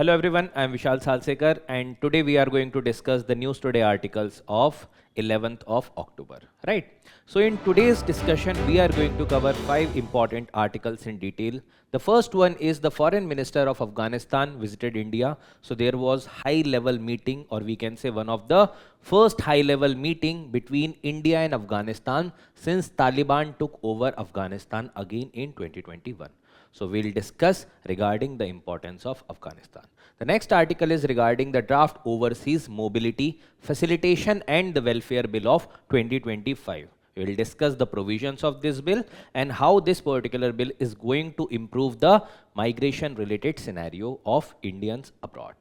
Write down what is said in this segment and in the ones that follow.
Hello everyone, I am Vishal Salsekar and today we are going to discuss the News Today articles of 11th of October, right? So in today's discussion, we are going to cover 5 important articles in detail. The first one is the Foreign Minister of Afghanistan visited India. So there was high-level meeting, or we can say one of the first high-level meeting between India and Afghanistan since Taliban took over Afghanistan again in 2021. So we'll discuss regarding the importance of Afghanistan. The next article is regarding the draft overseas mobility facilitation and the welfare bill of 2025. We will discuss the provisions of this bill and how this particular bill is going to improve the migration related scenario of Indians abroad.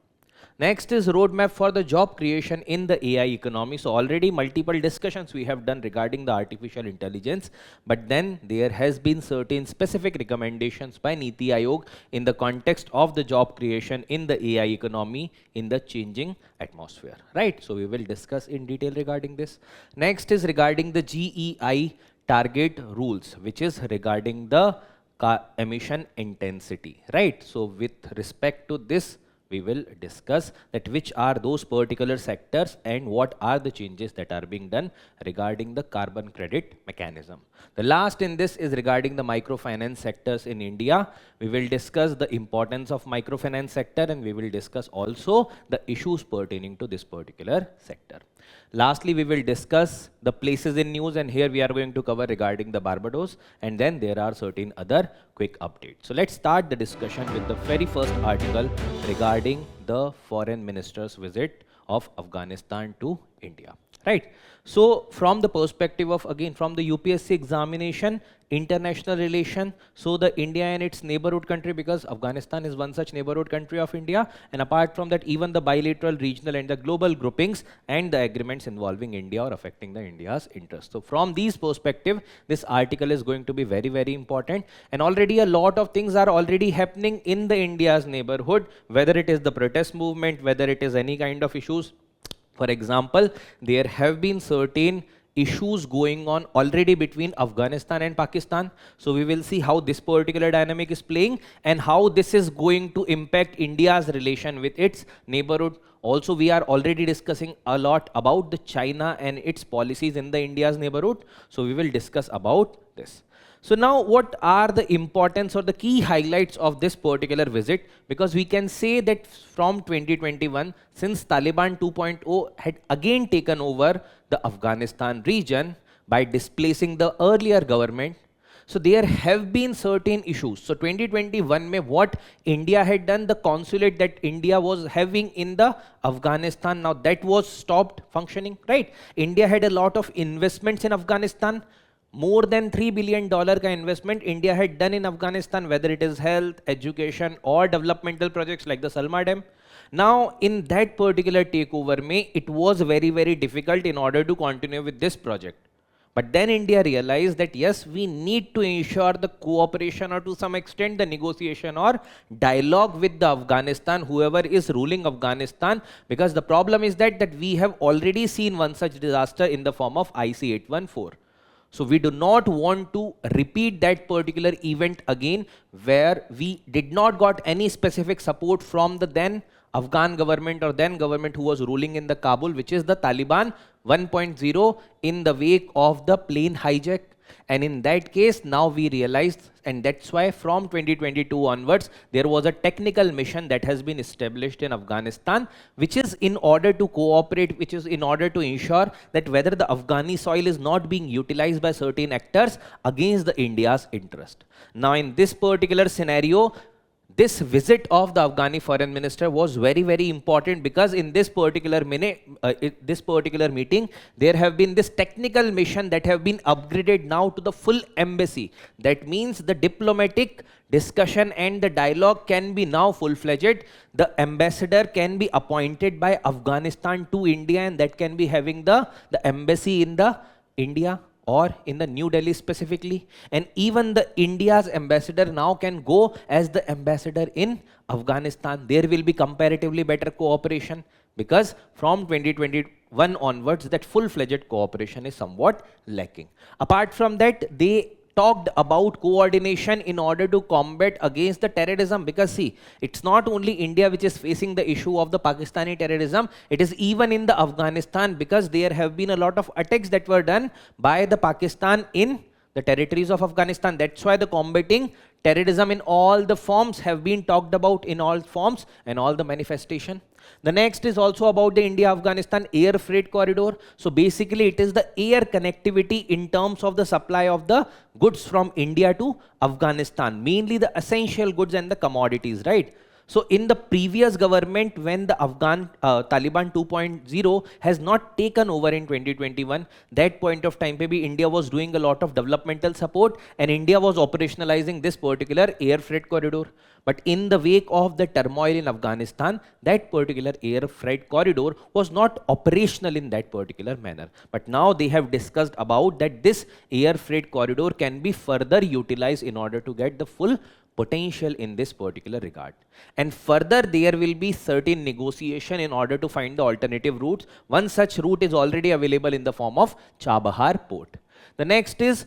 Next is roadmap for the job creation in the AI economy. So already multiple discussions we have done regarding the artificial intelligence, but then there has been certain specific recommendations by Niti Aayog in the context of the job creation in the AI economy in the changing atmosphere, right? So we will discuss in detail regarding this. Next is regarding the GEI Target Rules, which is regarding the emission intensity, right? So with respect to this, we will discuss that which are those particular sectors and what are the changes that are being done regarding the carbon credit mechanism. The last in this is regarding the microfinance sectors in India. We will discuss the importance of microfinance sector and we will discuss also the issues pertaining to this particular sector. Lastly, we will discuss the places in news, and here we are going to cover regarding the Barbados, and then there are certain other quick updates. So let's start the discussion with the very first article regarding the foreign minister's visit of Afghanistan to India, right? So from the perspective of, again, from the UPSC examination, international relation, so the India and its neighborhood country, because Afghanistan is one such neighborhood country of India, and apart from that, even the bilateral, regional and the global groupings and the agreements involving India or affecting the India's interest. So from these perspective, this article is going to be very, very important, and already a lot of things are already happening in the India's neighborhood, whether it is the protest movement, whether it is any kind of issues. For example, there have been certain issues going on already between Afghanistan and Pakistan. So we will see how this particular dynamic is playing and how this is going to impact India's relation with its neighborhood. Also, we are already discussing a lot about the China and its policies in the India's neighborhood. So we will discuss about this. So now what are the importance or the key highlights of this particular visit? Because we can say that from 2021, since Taliban 2.0 had again taken over the Afghanistan region by displacing the earlier government, so there have been certain issues. So 2021 mein what India had done, the consulate that India was having in the Afghanistan, now that was stopped functioning, right? India had a lot of investments in Afghanistan. More than $3 billion ka investment India had done in Afghanistan, whether it is health, education or developmental projects like the Salma Dam. Now in that particular takeover may it was very, very difficult in order to continue with this project. But then India realized that yes, we need to ensure the cooperation or to some extent the negotiation or dialogue with the Afghanistan, whoever is ruling Afghanistan, because the problem is that we have already seen one such disaster in the form of IC-814. So we do not want to repeat that particular event again, where we did not got any specific support from the then Afghan government or then government who was ruling in the Kabul, which is the Taliban 1.0 in the wake of the plane hijack. And in that case, now we realized, and that's why from 2022 onwards, there was a technical mission that has been established in Afghanistan, which is in order to cooperate, which is in order to ensure that whether the Afghani soil is not being utilized by certain actors against the India's interest. Now in this particular scenario, this visit of the Afghani foreign minister was very, very important, because in this particular meeting, there have been this technical mission that have been upgraded now to the full embassy. That means the diplomatic discussion and the dialogue can be now full-fledged. The ambassador can be appointed by Afghanistan to India, and that can be having the embassy in the India or in the New Delhi specifically. And even the India's ambassador now can go as the ambassador in Afghanistan. There will be comparatively better cooperation, because from 2021 onwards, that full-fledged cooperation is somewhat lacking. Apart from that, they talked about coordination in order to combat against the terrorism, because see, it's not only India which is facing the issue of the Pakistani terrorism, it is even in the Afghanistan, because there have been a lot of attacks that were done by the Pakistan in the territories of Afghanistan. That's why the combating terrorism in all the forms have been talked about in all forms and all the manifestation. The next is also about the India-Afghanistan air freight corridor. So basically it is the air connectivity in terms of the supply of the goods from India to Afghanistan, mainly the essential goods and the commodities, right? So in the previous government, when the Afghan Taliban 2.0 has not taken over in 2021, that point of time, maybe India was doing a lot of developmental support and India was operationalizing this particular air freight corridor. But in the wake of the turmoil in Afghanistan, that particular air freight corridor was not operational in that particular manner. But now they have discussed about that this air freight corridor can be further utilized in order to get the full potential in this particular regard. And further, there will be certain negotiation in order to find the alternative routes. One such route is already available in the form of Chabahar port. The next is,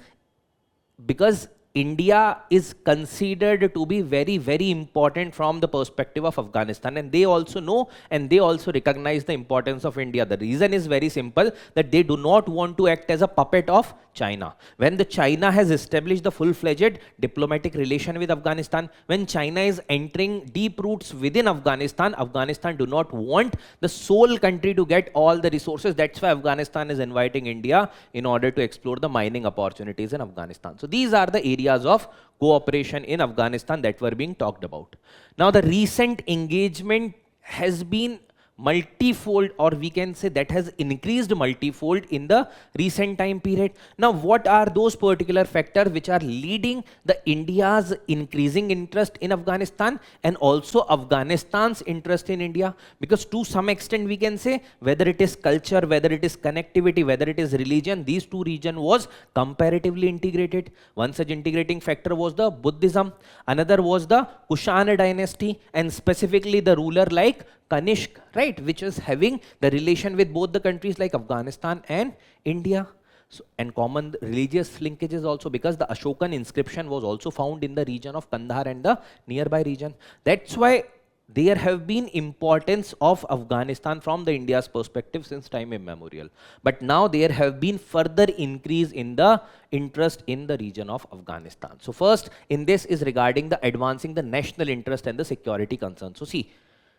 because India is considered to be very, very important from the perspective of Afghanistan, and they also know and they also recognize the importance of India. The reason is very simple, that they do not want to act as a puppet of China. When the China has established the full-fledged diplomatic relation with Afghanistan, when China is entering deep roots within Afghanistan, Afghanistan do not want the sole country to get all the resources. That's why Afghanistan is inviting India in order to explore the mining opportunities in Afghanistan. So these are the areas of cooperation in Afghanistan that were being talked about. Now the recent engagement has been multifold, or we can say that has increased multifold in the recent time period. Now what are those particular factors which are leading the India's increasing interest in Afghanistan and also Afghanistan's interest in India? Because to some extent we can say, whether it is culture, whether it is connectivity, whether it is religion, these two regions was comparatively integrated. One such integrating factor was the Buddhism, another was the Kushan dynasty, and specifically the ruler like Kanishk, right, which is having the relation with both the countries like Afghanistan and India. So, and common religious linkages also, because the Ashokan inscription was also found in the region of Kandahar and the nearby region. That's why there have been importance of Afghanistan from the India's perspective since time immemorial. But now there have been further increase in the interest in the region of Afghanistan. So first in this is regarding the advancing the national interest and the security concerns. So see,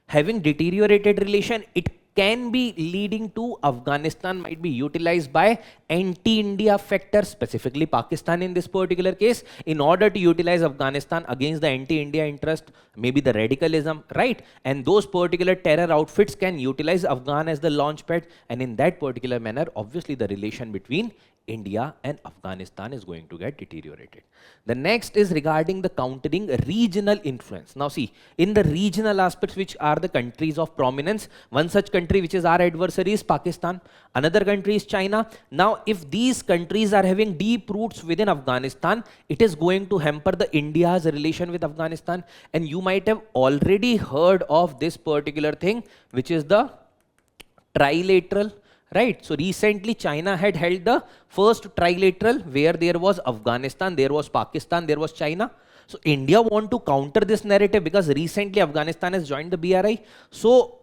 having deteriorated relation, it can be leading to Afghanistan might be utilized by anti-India factors, specifically Pakistan in this particular case, in order to utilize Afghanistan against the anti-India interest, maybe the radicalism, right? And those particular terror outfits can utilize Afghan as the launch pad, and in that particular manner, obviously the relation between India and Afghanistan is going to get deteriorated. The next is regarding the countering regional influence. Now see, in the regional aspects, which are the countries of prominence, one such country which is our adversary is Pakistan, another country is China. Now if these countries are having deep roots within Afghanistan, it is going to hamper the India's relation with Afghanistan. And you might have already heard of this particular thing, which is the trilateral. Right, so recently China had held the first trilateral where there was Afghanistan, there was Pakistan, there was China. So India want to counter this narrative because recently Afghanistan has joined the BRI. So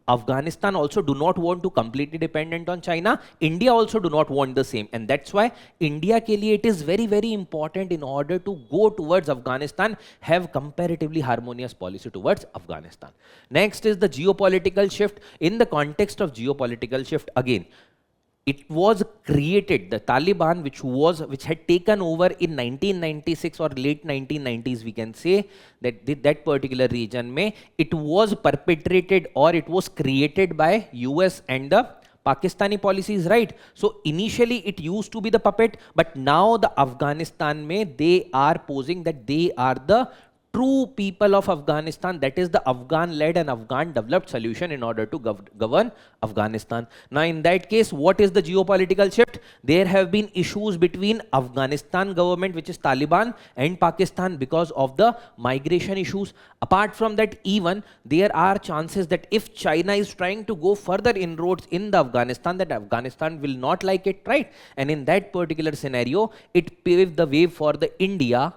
Afghanistan also do not want to completely dependent on China. India also do not want the same. And that's why India ke liye it is very, very important in order to go towards Afghanistan, have comparatively harmonious policy towards Afghanistan. Next is the geopolitical shift. In the context of geopolitical shift, again, it was created, the Taliban, which had taken over in 1996 or late 1990s, we can say that that particular region it was perpetrated or it was created by US and the Pakistani policies, right? So initially it used to be the puppet, but now the Afghanistan they are posing that they are the true people of Afghanistan. That is the Afghan-led and Afghan-developed solution in order to govern Afghanistan. Now, in that case, what is the geopolitical shift? There have been issues between Afghanistan government, which is Taliban, and Pakistan because of the migration issues. Apart from that, even there are chances that if China is trying to go further inroads in the Afghanistan, that Afghanistan will not like it, right? And in that particular scenario, it paved the way for the India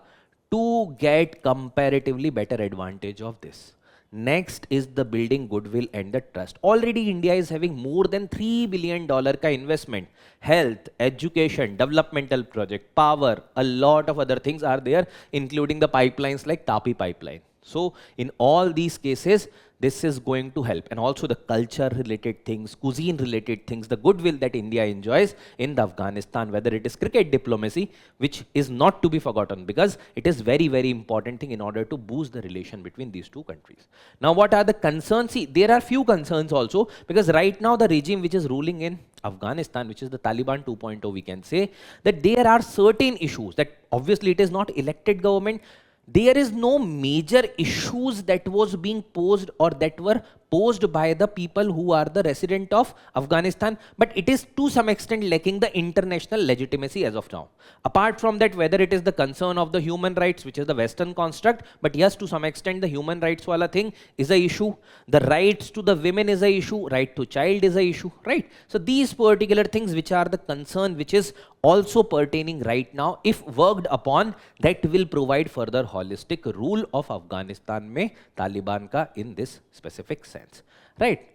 to get comparatively better advantage of this. Next is the building goodwill and the trust. Already India is having more than $3 billion ka investment. Health, education, developmental project, power, a lot of other things are there, including the pipelines like Tapi pipeline. So in all these cases, this is going to help. And also the culture related things, cuisine related things, the goodwill that India enjoys in the Afghanistan, whether it is cricket diplomacy, which is not to be forgotten because it is very, very important thing in order to boost the relation between these two countries. Now, what are the concerns? See, there are few concerns also because right now the regime which is ruling in Afghanistan, which is the Taliban 2.0, we can say that there are certain issues that obviously it is not elected government. There is no major issues that was being posed or that were posed by the people who are the resident of Afghanistan, but it is to some extent lacking the international legitimacy as of now. Apart from that, whether it is the concern of the human rights, which is the Western construct, but yes, to some extent the human rights wala thing is a issue. The rights to the women is a issue, right to child is a issue, right? So these particular things which are the concern which is also pertaining right now, if worked upon, that will provide further holistic rule of Afghanistan mein Taliban ka in this specific sense, right?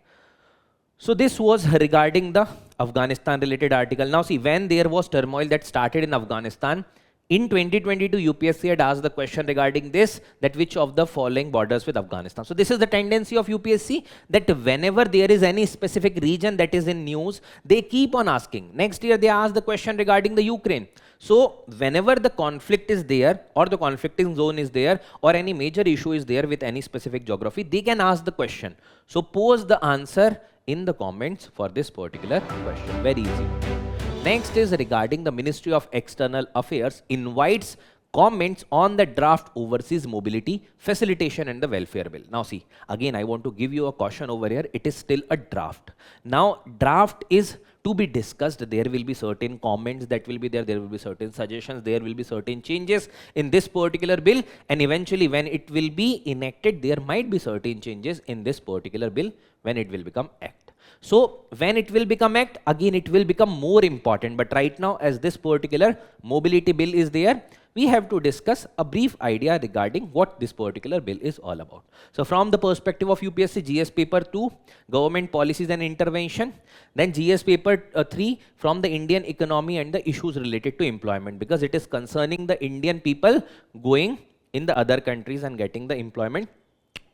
So this was regarding the Afghanistan related article. Now see, when there was turmoil that started in Afghanistan, in 2022, UPSC had asked the question regarding this, that which of the following borders with Afghanistan. So this is the tendency of UPSC, that whenever there is any specific region that is in news, they keep on asking. Next year, they asked the question regarding the Ukraine. So whenever the conflict is there, or the conflicting zone is there, or any major issue is there with any specific geography, they can ask the question. So post the answer in the comments for this particular question. Very easy. Next is regarding the Ministry of External Affairs invites comments on the draft overseas mobility, facilitation and the welfare bill. Now see, again I want to give you a caution over here. It is still a draft. Now draft is to be discussed. There will be certain comments that will be there. There will be certain suggestions. There will be certain changes in this particular bill. And eventually when it will be enacted, there might be certain changes in this particular bill when it will become act. So when it will become act, again it will become more important. But right now, as this particular mobility bill is there, we have to discuss a brief idea regarding what this particular bill is all about. So from the perspective of UPSC, GS paper 2, government policies and intervention, then GS paper 3 from the Indian economy and the issues related to employment, because it is concerning the Indian people going in the other countries and getting the employment,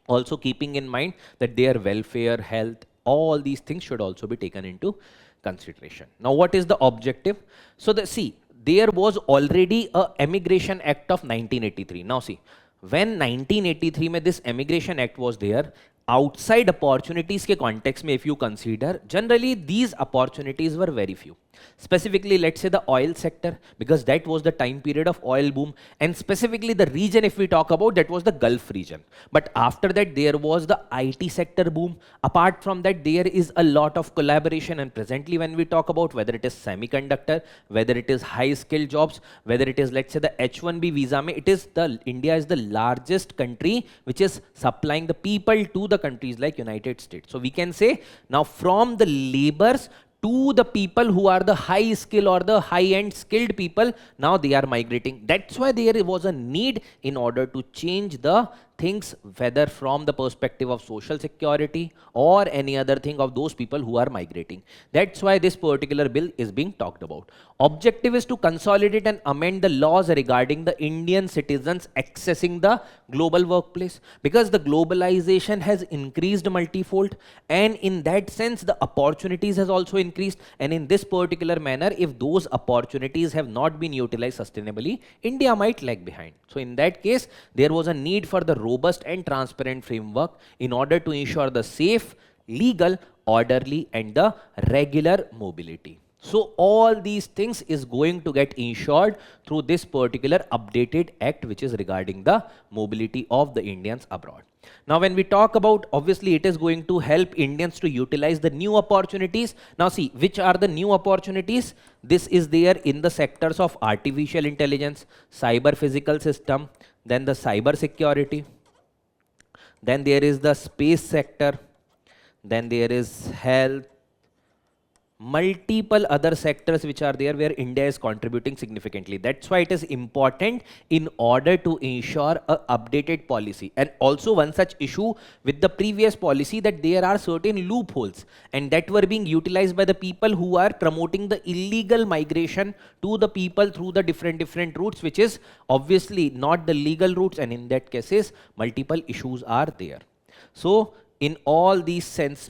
also keeping in mind that their welfare, health, all these things should also be taken into consideration. Now, what is the objective? So, there was already a Emigration Act of 1983. Now, see, when 1983 mein this Emigration Act was there, outside opportunities ke context mein if you consider, generally these opportunities were very few. Specifically, let's say the oil sector, because that was the time period of oil boom, and specifically the region if we talk about, that was the Gulf region. But after that there was the IT sector boom. Apart from that, there is a lot of collaboration, and presently when we talk about whether it is semiconductor, whether it is high skilled jobs, whether it is, let's say, the H1B visa, it is India is the largest country which is supplying the people to the countries like United States. So we can say now from the laborers to the people who are the high skill or the high end skilled people, now they are migrating. That's why there was a need in order to change the things, whether from the perspective of social security or any other thing of those people who are migrating. That's why this particular bill is being talked about. Objective is to consolidate and amend the laws regarding the Indian citizens accessing the global workplace, because the globalization has increased multifold, and in that sense the opportunities has also increased, and in this particular manner, if those opportunities have not been utilized sustainably, India might lag behind. So in that case, there was a need for the robust and transparent framework in order to ensure the safe, legal, orderly and the regular mobility. So all these things is going to get ensured through this particular updated act, which is regarding the mobility of the Indians abroad. Now, when we talk about, obviously it is going to help Indians to utilize the new opportunities. Now see, which are the new opportunities? This is there in the sectors of artificial intelligence, cyber physical system, then the cyber security, then there is the space sector, then there is health, multiple other sectors which are there where India is contributing significantly. That's why it is important in order to ensure a updated policy. And also one such issue with the previous policy, that there are certain loopholes and that were being utilized by the people who are promoting the illegal migration to the people through the different routes, which is obviously not the legal routes, and in that cases multiple issues are there. So in all these sense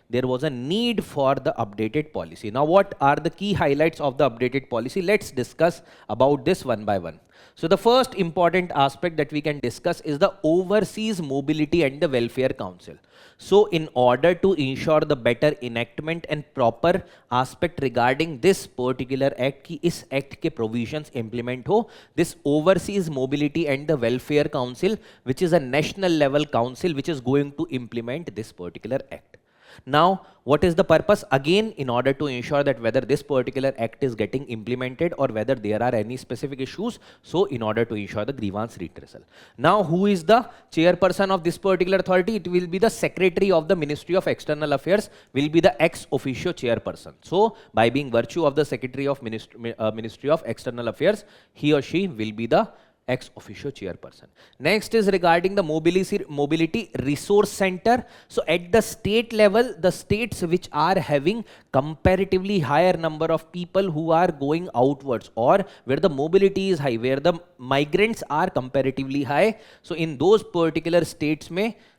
there was a need for the updated policy. Now what are the key highlights of the updated policy? Let's discuss about this one by one. So the first important aspect that we can discuss is the Overseas Mobility and the Welfare Council. So in order to ensure the better enactment and proper aspect regarding this particular act, कि इस act के provisions implement हो, this Overseas Mobility and the Welfare Council, which is a national level council which is going to implement this particular act. Now, what is the purpose? Again, in order to ensure that whether this particular act is getting implemented or whether there are any specific issues, so in order to ensure the grievance redressal. Now, who is the chairperson of this particular authority? It will be the Secretary of the Ministry of External Affairs, will be the ex officio chairperson. So, by being virtue of the Secretary of Ministry of External Affairs, he or she will be the ex officio chairperson. Next is regarding the mobility resource center. So at the state level, the states which are having comparatively higher number of people who are going outwards, or where the mobility is high, where the migrants are comparatively high, so in those particular states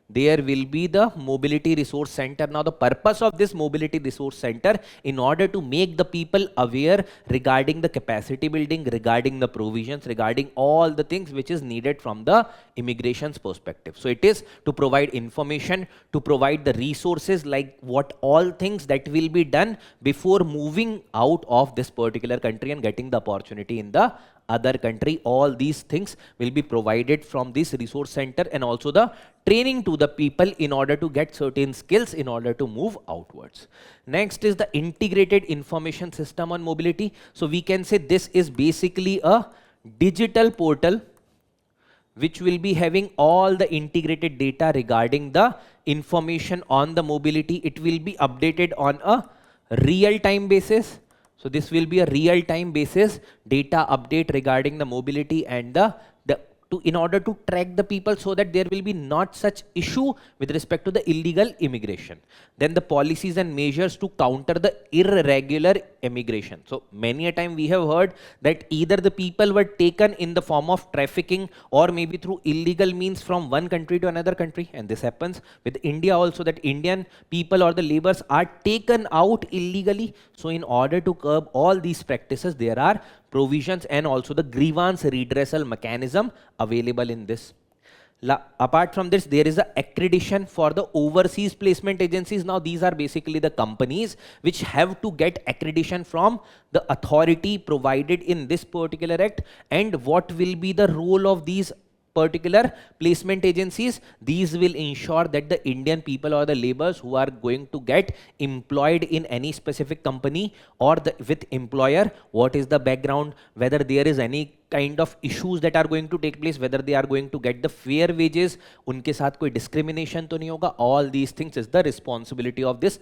there will be the mobility resource center. Now the purpose of this mobility resource center, in order to make the people aware regarding the capacity building, regarding the provisions, regarding all the things which is needed from the immigration's perspective. So it is to provide information, to provide the resources, like what all things that will be done before moving out of this particular country and getting the opportunity in the other country. All these things will be provided from this resource center, and also the training to the people in order to get certain skills in order to move outwards. Next is the integrated information system on mobility. So we can say this is basically a digital portal which will be having all the integrated data regarding the information on the mobility. It will be updated on a real-time basis. So this will be a real-time basis data update regarding the mobility and in order to track the people, so that there will be not such issue with respect to the illegal immigration. Then the policies and measures to counter the irregular immigration. So many a time we have heard that either the people were taken in the form of trafficking or maybe through illegal means from one country to another country, and this happens with India also, that Indian people or the laborers are taken out illegally. So in order to curb all these practices, there are provisions and also the grievance redressal mechanism available in this. Apart from this, there is a accreditation for the overseas placement agencies. Now these are basically the companies which have to get accreditation from the authority provided in this particular act. And what will be the role of these particular placement agencies? These will ensure that the Indian people or the laborers who are going to get employed in any specific company or with employer, what is the background, whether there is any kind of issues that are going to take place, whether they are going to get the fair wages, उनके साथ कोई discrimination तो नहीं होगा. All these things is the responsibility of this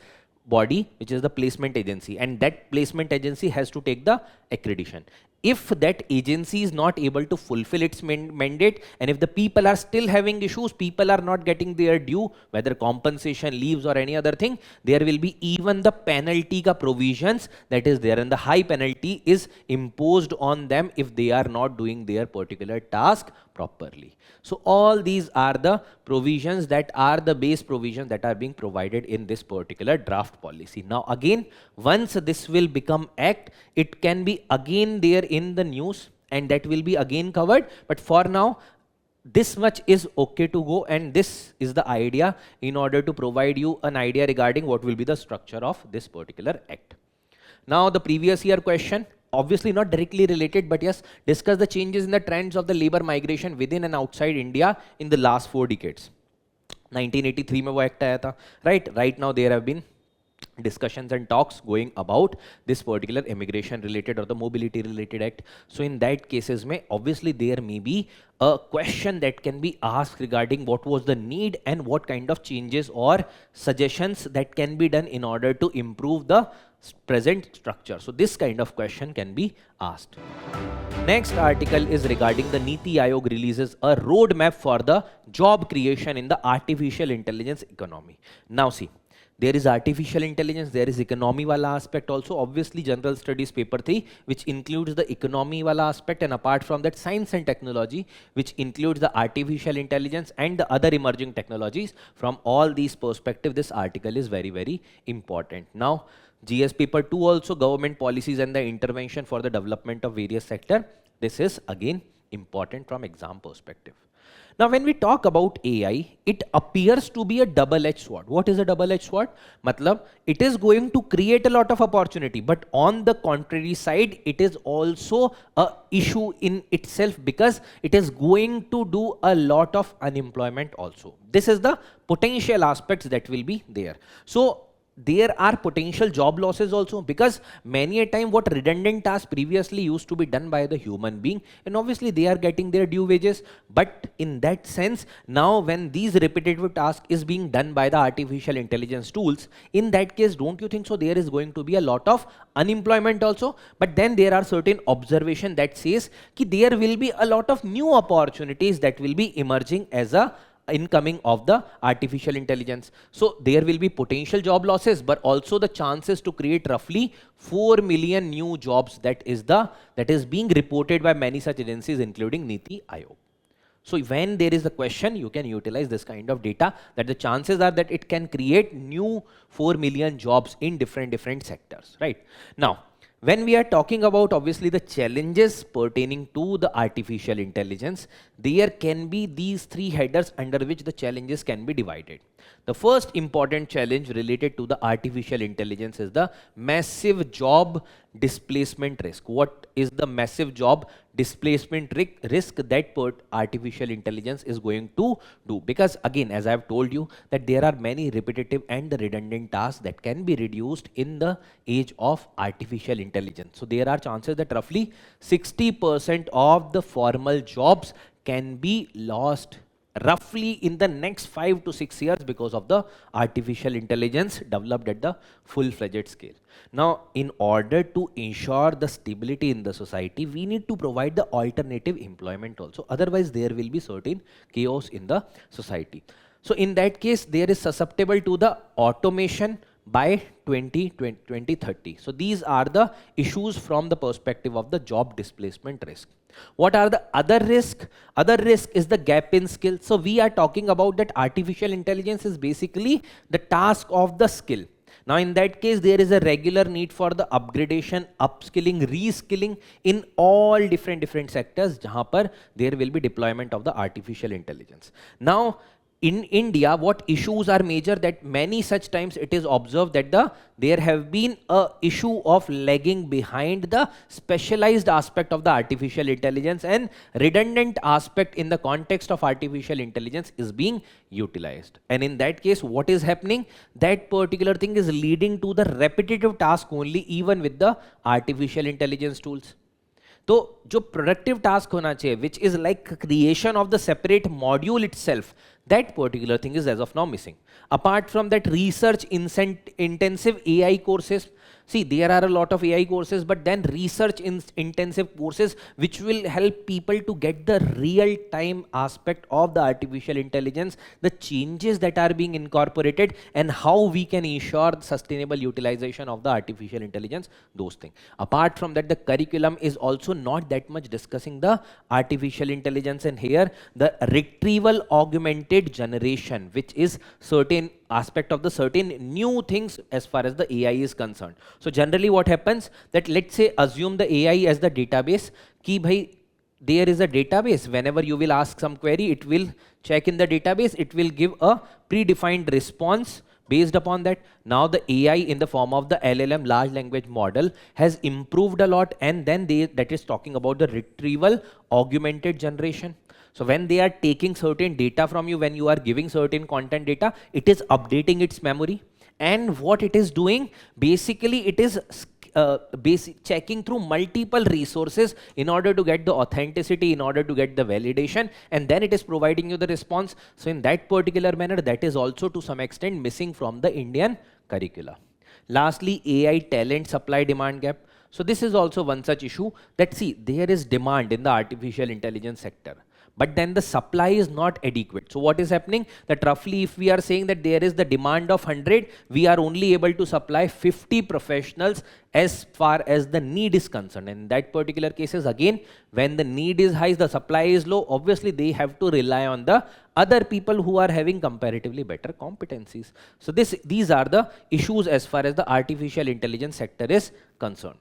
body, which is the placement agency, and that placement agency has to take the accreditation. If that agency is not able to fulfill its mandate, and if the people are still having issues, people are not getting their due, whether compensation, leaves or any other thing, there will be even the penalty ka provisions that is there, and the high penalty is imposed on them if they are not doing their particular task properly. So all these are the provisions that are the base provisions that are being provided in this particular draft policy. Now again, once this will become act, it can be again there in the news and that will be again covered. But for now, this much is okay to go, and this is the idea in order to provide you an idea regarding what will be the structure of this particular act. Now the previous year question, obviously not directly related, but yes, discuss the changes in the trends of the labor migration within and outside India in the last 4 decades. 1983 में वो act आया था, right now there have been discussions and talks going about this particular immigration related or the mobility related act. So in that cases mein obviously there may be a question that can be asked regarding what was the need and what kind of changes or suggestions that can be done in order to improve the present structure. So this kind of question can be asked. Next article is regarding the Niti Aayog releases a roadmap for the job creation in the artificial intelligence economy. Now see, there is artificial intelligence, there is economy wala aspect also, obviously general studies paper 3 which includes the economy wala aspect, and apart from that science and technology which includes the artificial intelligence and the other emerging technologies. From all these perspectives this article is very, very important. Now GS paper 2 also, government policies and the intervention for the development of various sector. This is again important from exam perspective. Now when we talk about AI, it appears to be a double-edged sword. What is a double-edged sword? Matlab, it is going to create a lot of opportunity, but on the contrary side, it is also a issue in itself because it is going to do a lot of unemployment also. This is the potential aspects that will be there. So there are potential job losses also, because many a time what redundant tasks previously used to be done by the human being, and obviously they are getting their due wages, but in that sense now when these repetitive tasks is being done by the artificial intelligence tools, in that case don't you think so there is going to be a lot of unemployment also? But then there are certain observation that says ki there will be a lot of new opportunities that will be emerging as a incoming of the artificial intelligence. So there will be potential job losses, but also the chances to create roughly 4 million new jobs. That is being reported by many such agencies including Niti Aayog. So when there is a question, you can utilize this kind of data, that the chances are that it can create new 4 million jobs in different sectors, right? Now when we are talking about obviously the challenges pertaining to the artificial intelligence, there can be these 3 headers under which the challenges can be divided. The first important challenge related to the artificial intelligence is the massive job displacement risk. What is the massive job displacement risk that artificial intelligence is going to do? Because again, as I have told you, that there are many repetitive and redundant tasks that can be reduced in the age of artificial intelligence. So there are chances that roughly 60% of the formal jobs can be lost roughly in the next 5 to 6 years because of the artificial intelligence developed at the full-fledged scale. Now, in order to ensure the stability in the society, we need to provide the alternative employment also. Otherwise, there will be certain chaos in the society. So in that case, there is susceptible to the automation by 2030. So these are the issues from the perspective of the job displacement risk. What are the other risk? Other risk is the gap in skill. So we are talking about that artificial intelligence is basically the task of the skill. Now in that case, there is a regular need for the upgradation, upskilling, reskilling in all different sectors jahan par there will be deployment of the artificial intelligence. Now in India, what issues are major, that many such times it is observed that there have been a issue of lagging behind the specialized aspect of the artificial intelligence, and redundant aspect in the context of artificial intelligence is being utilized. And in that case, what is happening? That particular thing is leading to the repetitive task only, even with the artificial intelligence tools. तो जो productive task होना चाहिए, which is like creation of the separate module itself, that particular thing is as of now missing. Apart from that, research intensive AI courses. See, there are a lot of AI courses, but then research intensive courses which will help people to get the real time aspect of the artificial intelligence, the changes that are being incorporated, and how we can ensure the sustainable utilization of the artificial intelligence, those things. Apart from that, the curriculum is also not that much discussing the artificial intelligence, and here the retrieval augmented generation, which is certain aspect of the certain new things as far as the AI is concerned. So generally what happens, that let's say assume the AI as the database, ki bhai there is a database, whenever you will ask some query, it will check in the database, it will give a predefined response Based upon that, now the AI in the form of the LLM, large language model, has improved a lot, and then that is talking about the retrieval augmented generation. So when they are taking certain data from you, when you are giving certain content data, it is updating its memory. And what it is doing, basically it is checking through multiple resources in order to get the authenticity, in order to get the validation, and then it is providing you the response. So in that particular manner, that is also to some extent missing from the Indian curricula. Lastly, AI talent supply demand gap. So this is also one such issue that, see, there is demand in the artificial intelligence sector, but then the supply is not adequate. So what is happening, that roughly if we are saying that there is the demand of 100, we are only able to supply 50 professionals as far as the need is concerned. And in that particular cases, again, when the need is high, the supply is low, obviously they have to rely on the other people who are having comparatively better competencies. So these are the issues as far as the artificial intelligence sector is concerned.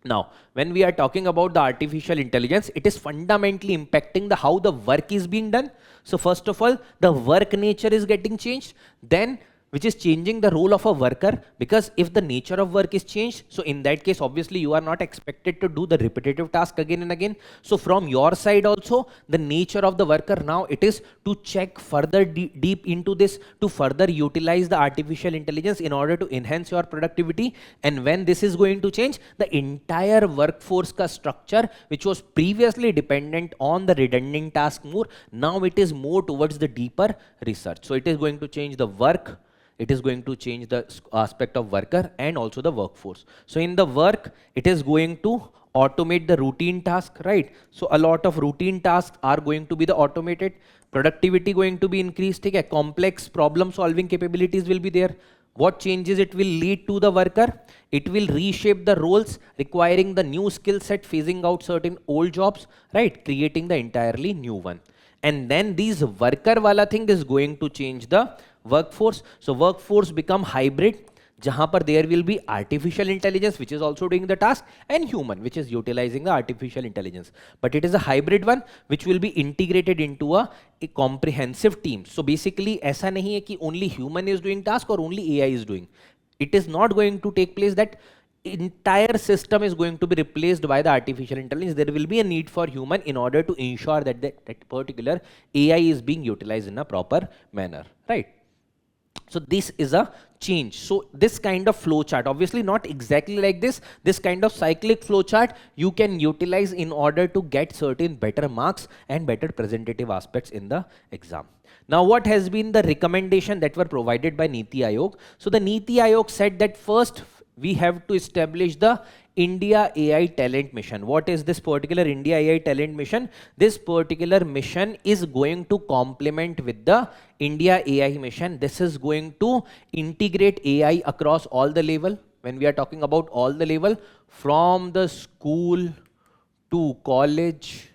Now, when we are talking about the artificial intelligence, it is fundamentally impacting the how the work is being done. So first of all, the work nature is getting changed, then which is changing the role of a worker, because if the nature of work is changed, so in that case, obviously you are not expected to do the repetitive task again and again. So from your side also, the nature of the worker now, it is to check further deep into this, to further utilize the artificial intelligence in order to enhance your productivity. And when this is going to change, the entire workforce ka structure, which was previously dependent on the redundant task more, now it is more towards the deeper research. So it is going to change the work, it is going to change the aspect of worker and also the workforce. So in the work, it is going to automate the routine task, right? So a lot of routine tasks are going to be the automated, productivity going to be increased, okay? Complex problem solving capabilities will be there. What changes it will lead to the worker? It will reshape the roles, requiring the new skill set, phasing out certain old jobs, right? Creating the entirely new one. And then these worker wala thing is going to change the workforce. So workforce become hybrid, jahan par there will be artificial intelligence, which is also doing the task, and human, which is utilizing the artificial intelligence. But it is a hybrid one, which will be integrated into a comprehensive team. So basically, aisa nahi hai ki only human is doing task or only AI is doing. It is not going to take place that entire system is going to be replaced by the artificial intelligence. There will be a need for human in order to ensure that that particular AI is being utilized in a proper manner, right? So this is a change. So this kind of flow chart, obviously not exactly like this kind of cyclic flow chart you can utilize in order to get certain better marks and better presentative aspects in the exam. Now, what has been the recommendation that were provided by Niti Aayog? So the Niti Aayog said that first we have to establish the India AI Talent Mission. What is this particular India AI Talent Mission? This particular mission is going to complement with the India AI mission. This is going to integrate AI across all the level. When we are talking about all the level, from the school to college,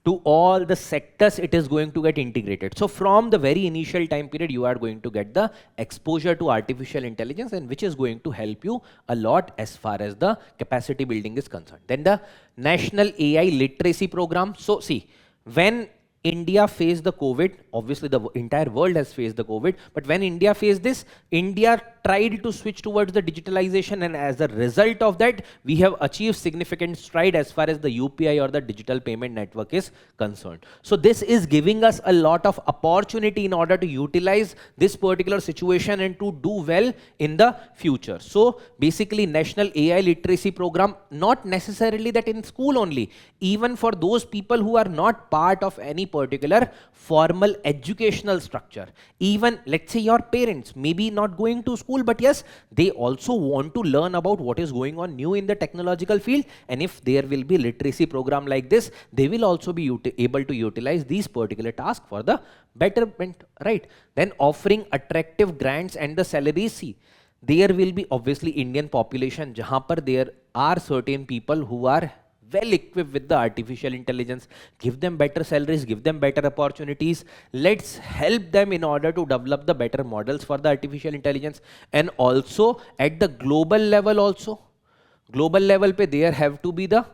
to all the sectors, it is going to get integrated. So from the very initial time period, you are going to get the exposure to artificial intelligence, and which is going to help you a lot as far as the capacity building is concerned. Then the National AI Literacy Program. So see, when India faced the COVID, obviously the entire world has faced the COVID, but when India faced this, India tried to switch towards the digitalization, and as a result of that, we have achieved significant stride as far as the UPI or the digital payment network is concerned. So this is giving us a lot of opportunity in order to utilize this particular situation and to do well in the future. So basically, National AI Literacy Program, not necessarily that in school only, even for those people who are not part of any particular formal educational structure, even let's say your parents maybe not going to school, but yes, they also want to learn about what is going on new in the technological field, and if there will be literacy program like this, they will also be able to utilize these particular tasks for the betterment, right? Then offering attractive grants and the salaries. See, there will be obviously Indian population jahan par there are certain people who are well equipped with the artificial intelligence. Give them better salaries, give them better opportunities. Let's help them in order to develop the better models for the artificial intelligence. And also at the global level also, global level pe there have to be the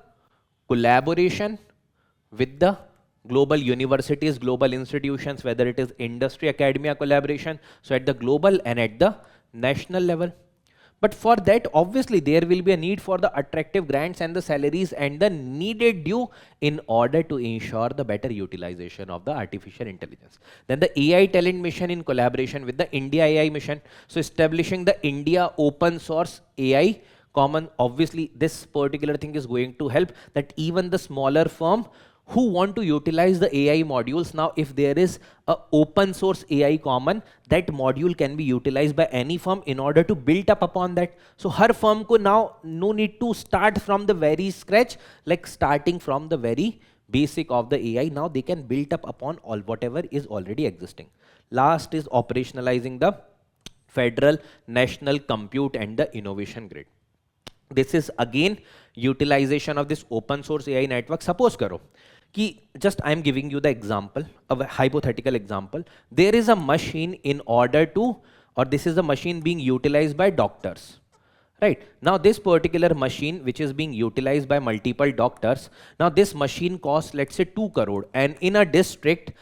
collaboration with the global universities, global institutions, whether it is industry, academia collaboration, so at the global and at the national level. But for that, obviously, there will be a need for the attractive grants and the salaries and the needed due in order to ensure the better utilization of the artificial intelligence. Then the AI talent mission in collaboration with the India AI mission. So establishing the India open source AI common, obviously this particular thing is going to help that even the smaller firm who want to utilize the AI modules, now if there is a open source AI common, that module can be utilized by any firm in order to build up upon that. So her firm ko now no need to start from the very scratch, like starting from the very basic of the AI. Now they can build up upon all whatever is already existing. Last is operationalizing the federal national compute and the innovation grid. This is again utilization of this open source AI network. Suppose karo कि just I am giving you the example, a hypothetical example. There is a machine in order to, or this is a machine being utilized by doctors. Right. Now this particular machine which is being utilized by multiple doctors, now this machine costs let's say 2 crore, and in a district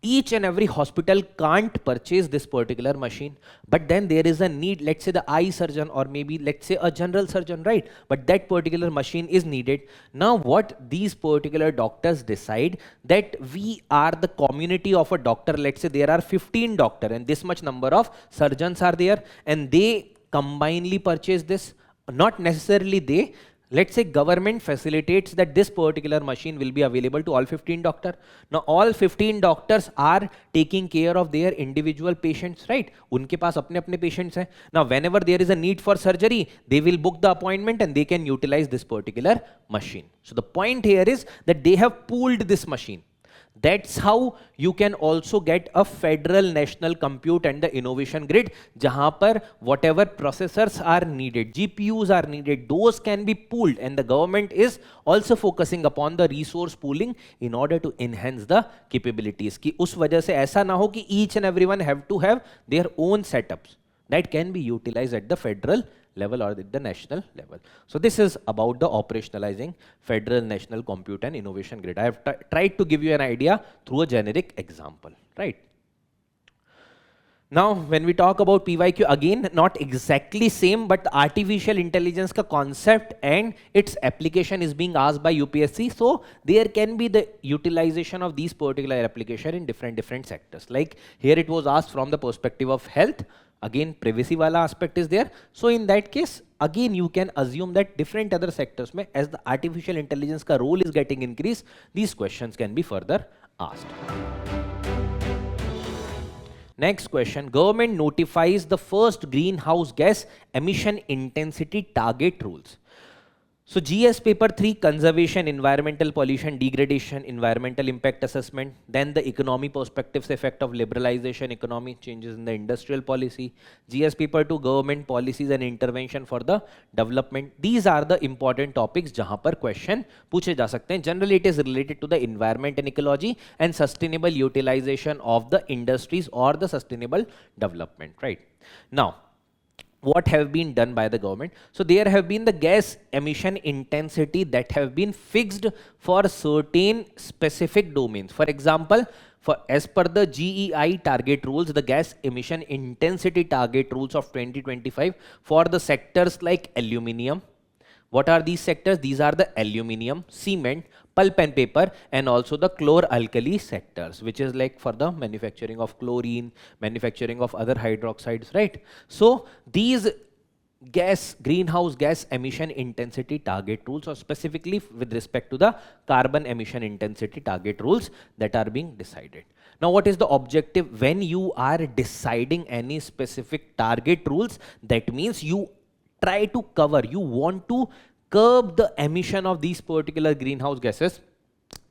each and every hospital can't purchase this particular machine, but then there is a need, let's say the eye surgeon or maybe let's say a general surgeon, right? But that particular machine is needed. Now what these particular doctors decide, that we are the community of a doctor, let's say there are 15 doctor and this much number of surgeons are there, and they combinedly purchase this. Not necessarily they, let's say government facilitates that this particular machine will be available to all 15 doctors. Now all 15 doctors are taking care of their individual patients, right? Unke paas apne apne patients hai. Now whenever there is a need for surgery, they will book the appointment and they can utilize this particular machine. So the point here is that they have pooled this machine. That's how you can also get a federal national compute and the innovation grid, jahan par whatever processors are needed, GPUs are needed, those can be pooled, and the government is also focusing upon the resource pooling in order to enhance the capabilities. Ki us wajah se aisa na ho ki each and everyone have to have their own setups that can be utilized at the federal level or at the national level. So this is about the operationalizing federal national compute and innovation grid. I have tried to give you an idea through a generic example, right? Now when we talk about PYQ, again not exactly same, but artificial intelligence ka concept and its application is being asked by UPSC. So there can be the utilization of these particular application in different sectors. Like here it was asked from the perspective of health. Again, privacy wala aspect is there. So in that case, again you can assume that different other sectors mein, as the artificial intelligence ka role is getting increased, these questions can be further asked. Next question, government notifies the first greenhouse gas emission intensity target rules. So GS paper 3, conservation, environmental pollution, degradation, environmental impact assessment, then the economy perspectives, effect of liberalization, economic changes in the industrial policy, GS paper 2, government policies and intervention for the development. These are the important topics jahan par question पूछे जा सकते हैं. Generally it is related to the environment and ecology and sustainable utilization of the industries or the sustainable development, right? Now, what have been done by the government? So there have been the gas emission intensity that have been fixed for certain specific domains. For example, for as per the GEI Target Rules, the gas emission intensity target rules of 2025 for the sectors like aluminium. What are these sectors? These are the aluminium, cement, pulp and paper, and also the chlor-alkali sectors, which is like for the manufacturing of chlorine, manufacturing of other hydroxides, right? So these greenhouse gas emission intensity target rules, or specifically with respect to the carbon emission intensity target rules that are being decided. Now, what is the objective when you are deciding any specific target rules? That means you try to cover, you want to curb the emission of these particular greenhouse gases,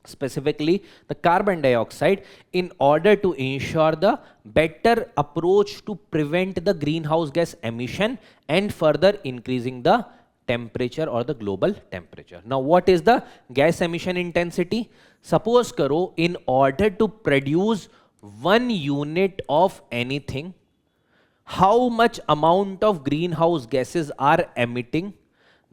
specifically the carbon dioxide, in order to ensure the better approach to prevent the greenhouse gas emission and further increasing the temperature or the global temperature. Now, what is the gas emission intensity? Suppose karo, in order to produce 1 unit of anything, how much amount of greenhouse gases are emitting?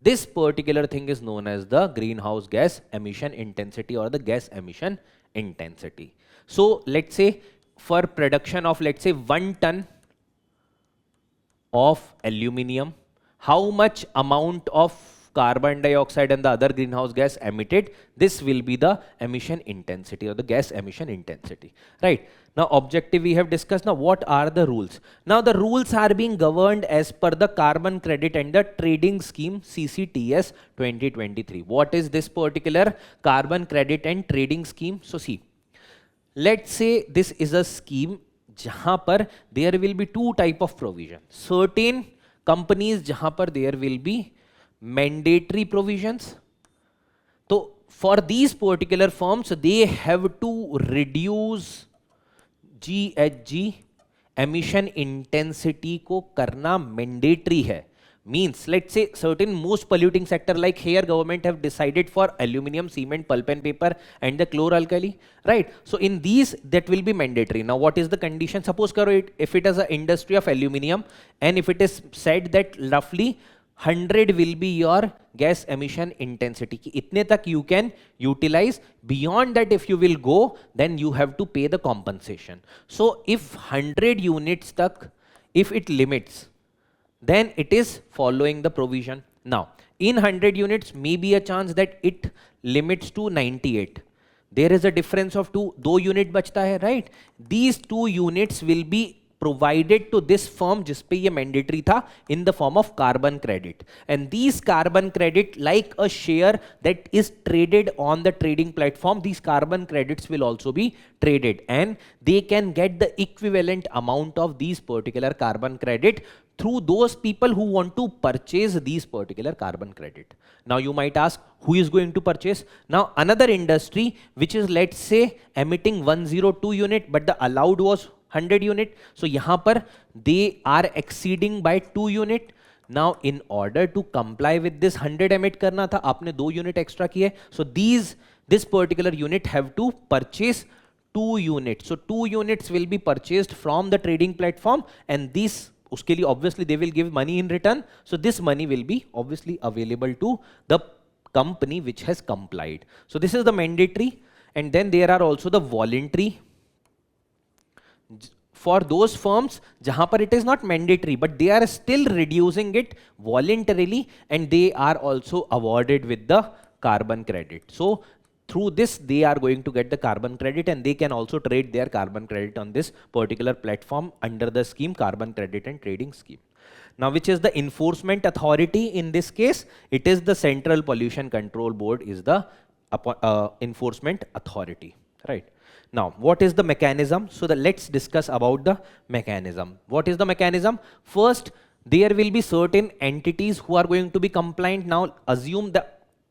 This particular thing is known as the greenhouse gas emission intensity or the gas emission intensity. So let's say for production of, let's say, 1 ton of aluminium, how much amount of carbon dioxide and the other greenhouse gas emitted, this will be the emission intensity or the gas emission intensity, right? Now objective we have discussed. Now what are the rules? Now the rules are being governed as per the carbon credit and the trading scheme CCTS 2023. What is this particular carbon credit and trading scheme? So see, let's say this is a scheme जहां पर there will be two type of provision. Certain companies जहां पर there will be mandatory provisions. So for these particular firms, they have to reduce GHG emission intensity को करना mandatory है. Means, let's say certain most polluting sector like here government have decided for aluminium, cement, pulp and paper and the chloralkali, right? So in these that will be mandatory. Now what is the condition? Suppose karo it, if it is an industry of aluminium and if it is said that roughly 100 will be your gas emission intensity, ki itne tak you can utilize. Beyond that if you will go, then you have to pay the compensation. So if 100 units tak, if it limits, then it is following the provision. Now, in 100 units, may be a chance that it limits to 98. There is a difference of 2 unit बचता है, right? These 2 units will be provided to this firm जिसपे ये mandatory था in the form of carbon credit. And these carbon credit, like a share that is traded on the trading platform, these carbon credits will also be traded and they can get the equivalent amount of these particular carbon credit through those people who want to purchase these particular carbon credit. Now you might ask, who is going to purchase? Now another industry which is, let's say, emitting 102 unit but the allowed was 100 unit. So यहाँ पर they are exceeding by 2 unit. Now in order to comply with this 100 emit करना था, आपने 2 unit extra किए. So this particular unit have to purchase 2 units. So 2 units will be purchased from the trading platform and this उसके लिए obviously they will give money in return. So this money will be obviously available to the company which has complied. So this is the mandatory, and then there are also the voluntary. For those firms जहां पर it is not mandatory but they are still reducing it voluntarily and they are also awarded with the carbon credit. So through this they are going to get the carbon credit and they can also trade their carbon credit on this particular platform under the scheme carbon credit and trading scheme. Now which is the enforcement authority in this case? It is the Central Pollution Control Board is the enforcement authority, right? Now what is the mechanism? So let's discuss about the mechanism. What is the mechanism? First, there will be certain entities who are going to be compliant. Now assume the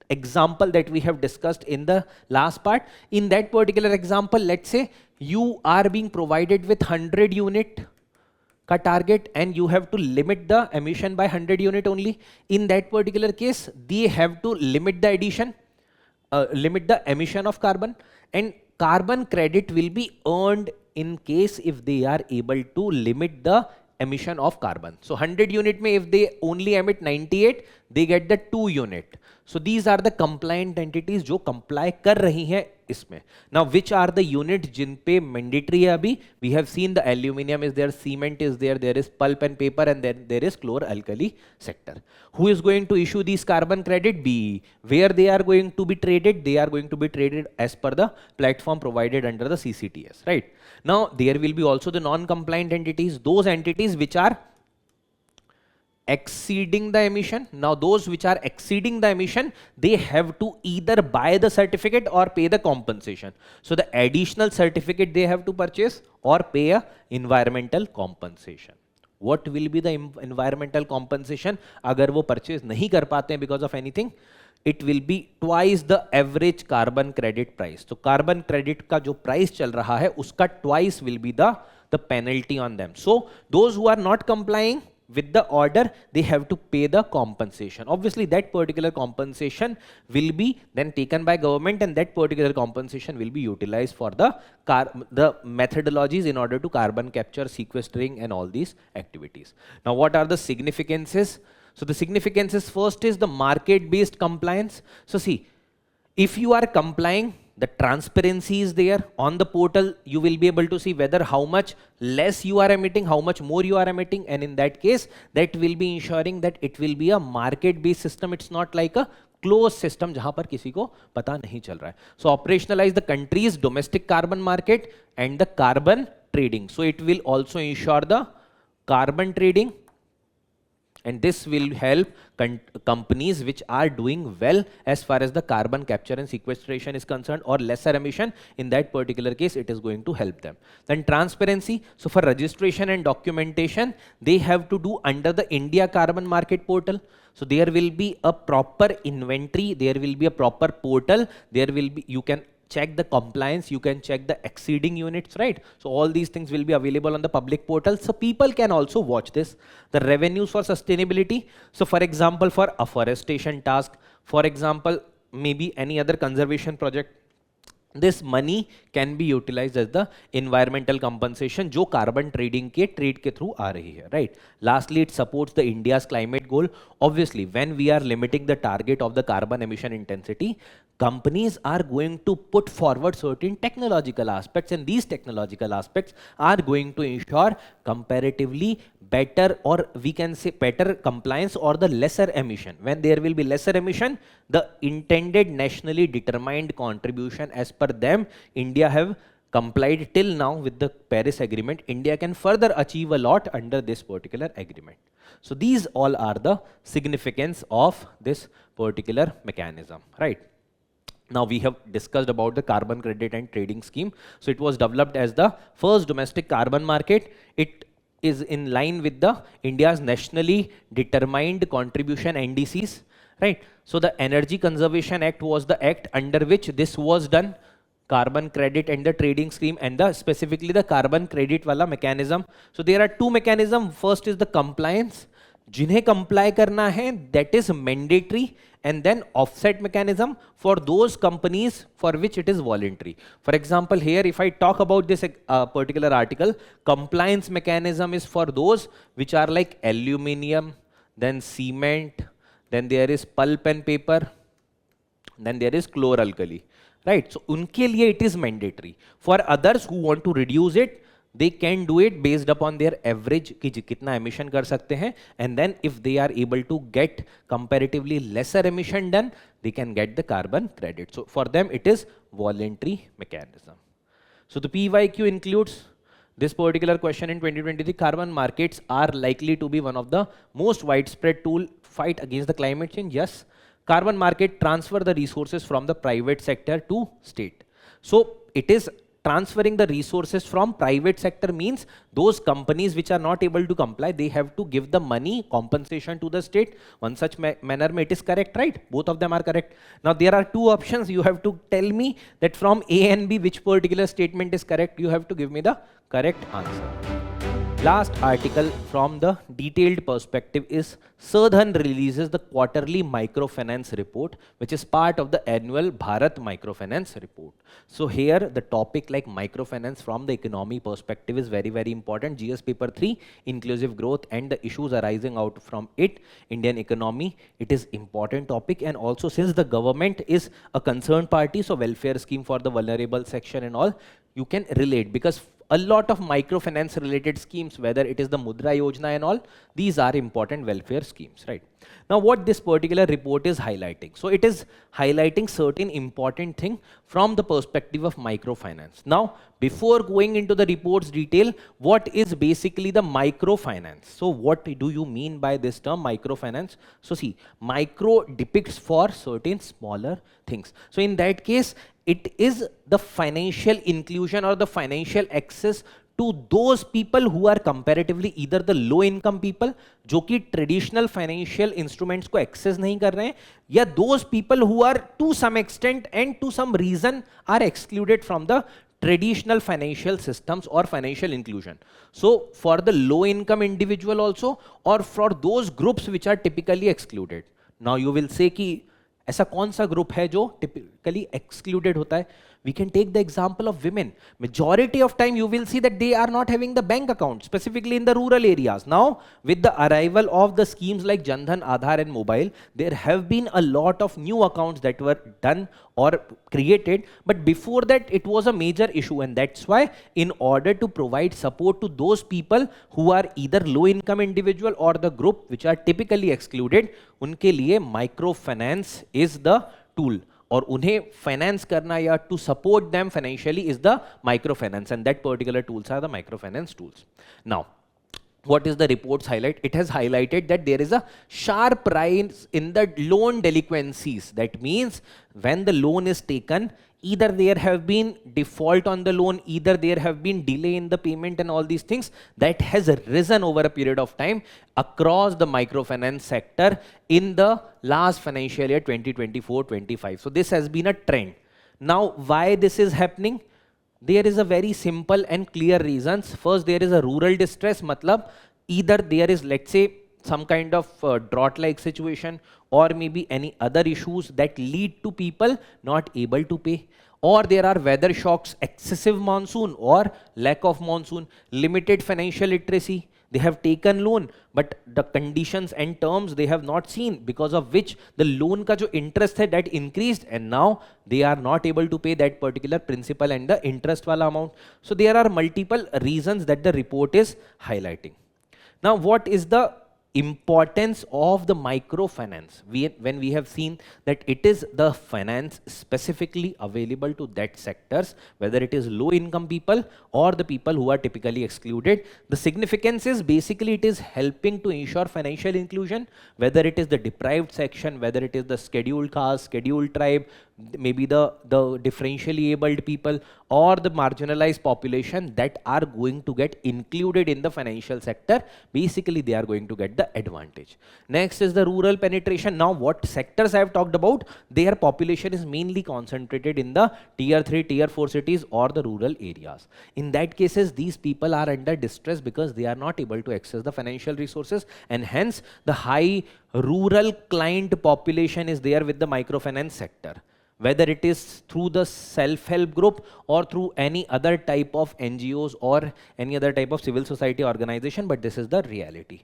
example that we have discussed in the last part. In that particular example, let's say you are being provided with 100 unit ka target and you have to limit the emission by 100 unit only. In that particular case, they have to limit the addition, limit the emission of carbon, and carbon credit will be earned in case if they are able to limit the emission of carbon. So 100 unit में if they only emit 98, they get the 2 unit. So these are the compliant entities जो comply कर रही हैं इसमें. Now which are the units जिन पे mandatory है अभी? We have seen the aluminium is there, cement is there, there is pulp and paper, and then there is chlor-alkali sector. Who is going to issue these carbon credit? BE. Where they are going to be traded? They are going to be traded as per the platform provided under the CCTS, right? Now there will be also the non-compliant entities, those entities which are exceeding the emission. Now those which are exceeding the emission, they have to either buy the certificate or pay the compensation. So the additional certificate they have to purchase or pay a environmental compensation. What will be the environmental compensation? अगर वो purchase नहीं कर पाते हैं because of anything, it will be twice the average carbon credit price. तो carbon credit का जो price चल रहा है उसका twice will be the penalty on them. So those who are not complying with the order, they have to pay the compensation. Obviously that particular compensation will be then taken by government and that particular compensation will be utilized for the methodologies in order to carbon capture, sequestering and all these activities. Now what are the significances? So the significances, first is the market based compliance. So see, if you are complying, the transparency is there on the portal. You will be able to see whether how much less you are emitting, how much more you are emitting, and in that case that will be ensuring that it will be a market based system. It's not like a closed system जहां पर किसी को पता नहीं चल रहा है. So operationalize the country's domestic carbon market and the carbon trading. So it will also ensure the carbon trading, and this will help companies which are doing well as far as the carbon capture and sequestration is concerned, or lesser emission. In that particular case, it is going to help them. Then transparency. So for registration and documentation, they have to do under the India Carbon Market portal. So there will be a proper inventory, there will be a proper portal, there will be, you can check the compliance, you can check the exceeding units, right? So all these things will be available on the public portal, so people can also watch this. The revenues for sustainability. So for example, for afforestation task, for example, maybe any other conservation project, this money can be utilized as the environmental compensation जो carbon trading के trade के through आ रही है, right? Lastly, it supports the India's climate goal. Obviously, when we are limiting the target of the carbon emission intensity, companies are going to put forward certain technological aspects, and these technological aspects are going to ensure comparatively better, or we can say better compliance or the lesser emission. When there will be lesser emission, the intended nationally determined contribution as per them, India have complied till now with the Paris Agreement. India can further achieve a lot under this particular agreement. So these all are the significance of this particular mechanism, right? Now we have discussed about the carbon credit and trading scheme. So it was developed as the first domestic carbon market. It is in line with the India's nationally determined contribution NDCs, right? So the Energy Conservation Act was the act under which this was done, carbon credit and the trading scheme, and the specifically the carbon credit wala mechanism. So there are two mechanisms. First is the compliance, जिन्हें comply करना है, that is mandatory, and then offset mechanism for those companies for which it is voluntary. For example, here if I talk about this particular article, compliance mechanism is for those which are like aluminium, then cement, then there is pulp and paper, then there is chloralkali, right? So unke liye it is mandatory. For others who want to reduce it, they can do it based upon their average कि कितना emission कर सकते हैं, and then if they are able to get comparatively lesser emission done, they can get the carbon credit. So for them it is voluntary mechanism. So the PYQ includes this particular question in 2023. Carbon markets are likely to be one of the most widespread tool fight against the climate change. Yes, carbon market transfer the resources from the private sector to state. So it is transferring the resources from private sector, means those companies which are not able to comply, they have to give the money compensation to the state. One such manner it is correct, right? Both of them are correct. Now there are two options. You have to tell me that from A and B which particular statement is correct. You have to give me the correct answer. Last article from the detailed perspective is Southern releases the quarterly microfinance report, which is part of the annual Bharat Microfinance report. So here the topic like microfinance from the economy perspective is very, very important. GS paper 3, inclusive growth and the issues arising out from it, Indian economy, it is important topic. And also since the government is a concerned party, so welfare scheme for the vulnerable section and all, you can relate, because a lot of microfinance related schemes, whether it is the Mudra Yojana and all, these are important welfare schemes, right? Now what this particular report is highlighting? So it is highlighting certain important thing from the perspective of microfinance. Now before going into the report's detail, what is basically the microfinance? So what do you mean by this term microfinance? So see, micro depicts for certain smaller things. So in that case, it is the financial inclusion or the financial access to those people who are comparatively either the low income people जो कि traditional financial instruments को access नहीं कर रहे हैं, या those people who are to some extent and to some reason are excluded from the traditional financial systems or financial inclusion. So for the low income individual also, or for those groups which are typically excluded. Now you will say कि ऐसा कौन सा group है जो typically excluded होता है? We can take the example of women. Majority of time you will see that they are not having the bank account, specifically in the rural areas. Now, with the arrival of the schemes like Jan Dhan, Aadhaar and Mobile, there have been a lot of new accounts that were done or created. But before that, it was a major issue. And that's why in order to provide support to those people who are either low income individual or the group which are typically excluded, उनके लिए microfinance is the tool. और उन्हें finance करना या to support them financially is the microfinance and that particular tools are the microfinance tools. Now what is the reports highlight? It has highlighted that there is a sharp rise in the loan delinquencies. That means when the loan is taken, either there have been default on the loan, either there have been delay in the payment and all these things that has risen over a period of time across the microfinance sector in the last financial year 2024-25. So this has been a trend. Now why this is happening? There is a very simple and clear reasons. First, there is a rural distress. Matlab, either there is, let's say, some kind of drought-like situation or maybe any other issues that lead to people not able to pay. Or there are weather shocks, excessive monsoon or lack of monsoon, limited financial literacy. They have taken loan, but the conditions and terms they have not seen, because of which the loan ka jo interest hai that increased, and now they are not able to pay that particular principal and the interest wala amount. So there are multiple reasons that the report is highlighting. Now what is the importance of the microfinance? When we have seen that it is the finance specifically available to that sectors, whether it is low income people or the people who are typically excluded, the significance is basically it is helping to ensure financial inclusion, whether it is the deprived section, whether it is the scheduled caste, scheduled tribe, maybe the differentially abled people or the marginalized population that are going to get included in the financial sector. Basically they are going to get the advantage. Next is the rural penetration. Now what sectors I have talked about, their population is mainly concentrated in the tier 3, tier 4 cities or the rural areas. In that cases, these people are under distress because they are not able to access the financial resources, and hence the high rural client population is there with the microfinance sector, whether it is through the self-help group or through any other type of NGOs or any other type of civil society organization, but this is the reality.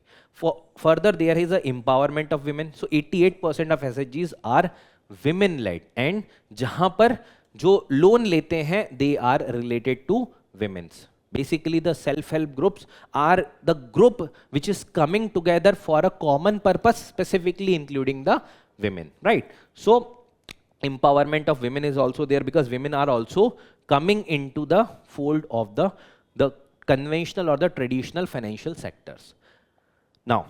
Further, there is a empowerment of women. So 88% of SHGs are women-led, and जहाँ पर जो loan लेते हैं, they are related to women's. Basically, the self-help groups are the group which is coming together for a common purpose, specifically including the women, right? So empowerment of women is also there because women are also coming into the fold of the conventional or the traditional financial sectors. Now,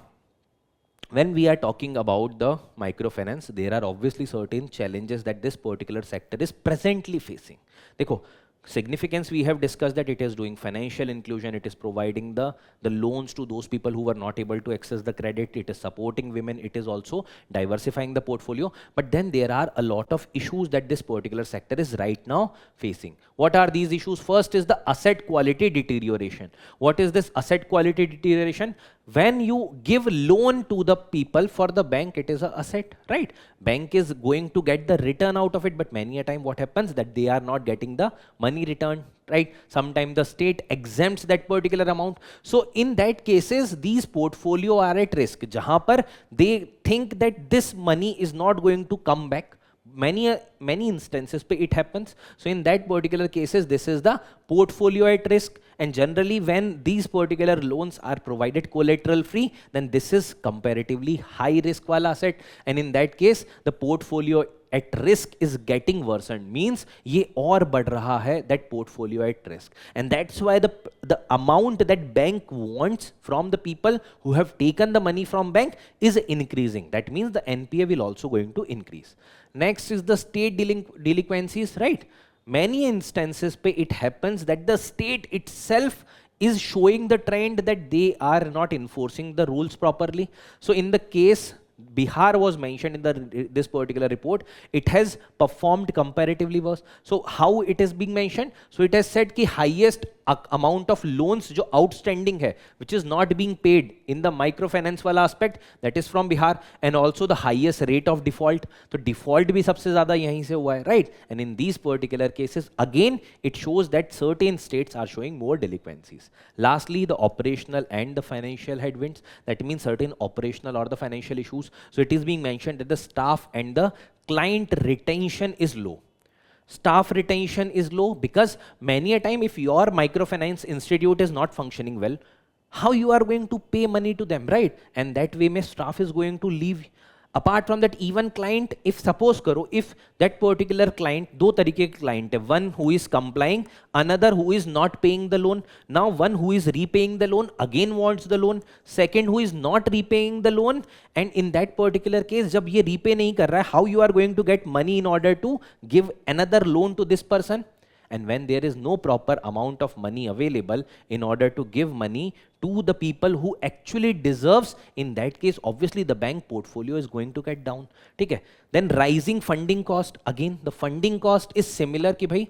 when we are talking about the microfinance, there are obviously certain challenges that this particular sector is presently facing. देखो, significance we have discussed that it is doing financial inclusion, it is providing the loans to those people who were not able to access the credit, it is supporting women, it is also diversifying the portfolio. But then there are a lot of issues that this particular sector is right now facing. What are these issues? First is the asset quality deterioration. What is this asset quality deterioration? When you give loan to the people, for the bank it is an asset, right? Bank is going to get the return out of it, but many a time what happens that they are not getting the money returned, right? Sometimes the state exempts that particular amount. So in that cases, these portfolio are at risk, jahan par they think that this money is not going to come back. Many instances pe it happens. So in that particular cases, this is the portfolio at risk. And generally when these particular loans are provided collateral free, then this is comparatively high risk wala asset. And in that case, the portfolio at risk is getting worsened, means ye aur बढ़ raha hai that portfolio at risk. And that's why the amount that bank wants from the people who have taken the money from bank is increasing. That means the NPA will also going to increase. Next is the state delinquencies, right? Many instances pe it happens that the state itself is showing the trend that they are not enforcing the rules properly. So in the case Bihar was mentioned in this particular report. It has performed comparatively worse. So how it is being mentioned? So it has said कि highest amount of loans जो outstanding है, which is not being paid in the microfinance वाला aspect, that is from Bihar, and also the highest rate of default. तो default भी सबसे ज़्यादा यहीं से हुआ है, right? And in these particular cases, again, it shows that certain states are showing more delinquencies. Lastly, the operational and the financial headwinds. That means certain operational or the financial issues. So it is being mentioned that the staff and the client retention is low. Staff retention is low because many a time if your microfinance institute is not functioning well, how you are going to pay money to them, right? And that way my staff is going to leave. Apart from that, even client, if suppose karo, if that particular client, दो तरीके के client है, one who is complying, another who is not paying the loan. Now one who is repaying the loan again wants the loan, second who is not repaying the loan, and in that particular case, जब ये repay नहीं कर रहा है, how you are going to get money in order to give another loan to this person? And when there is no proper amount of money available in order to give money to the people who actually deserves, in that case obviously the bank portfolio is going to get down. ठीक है? Then rising funding cost, again the funding cost is similar कि भाई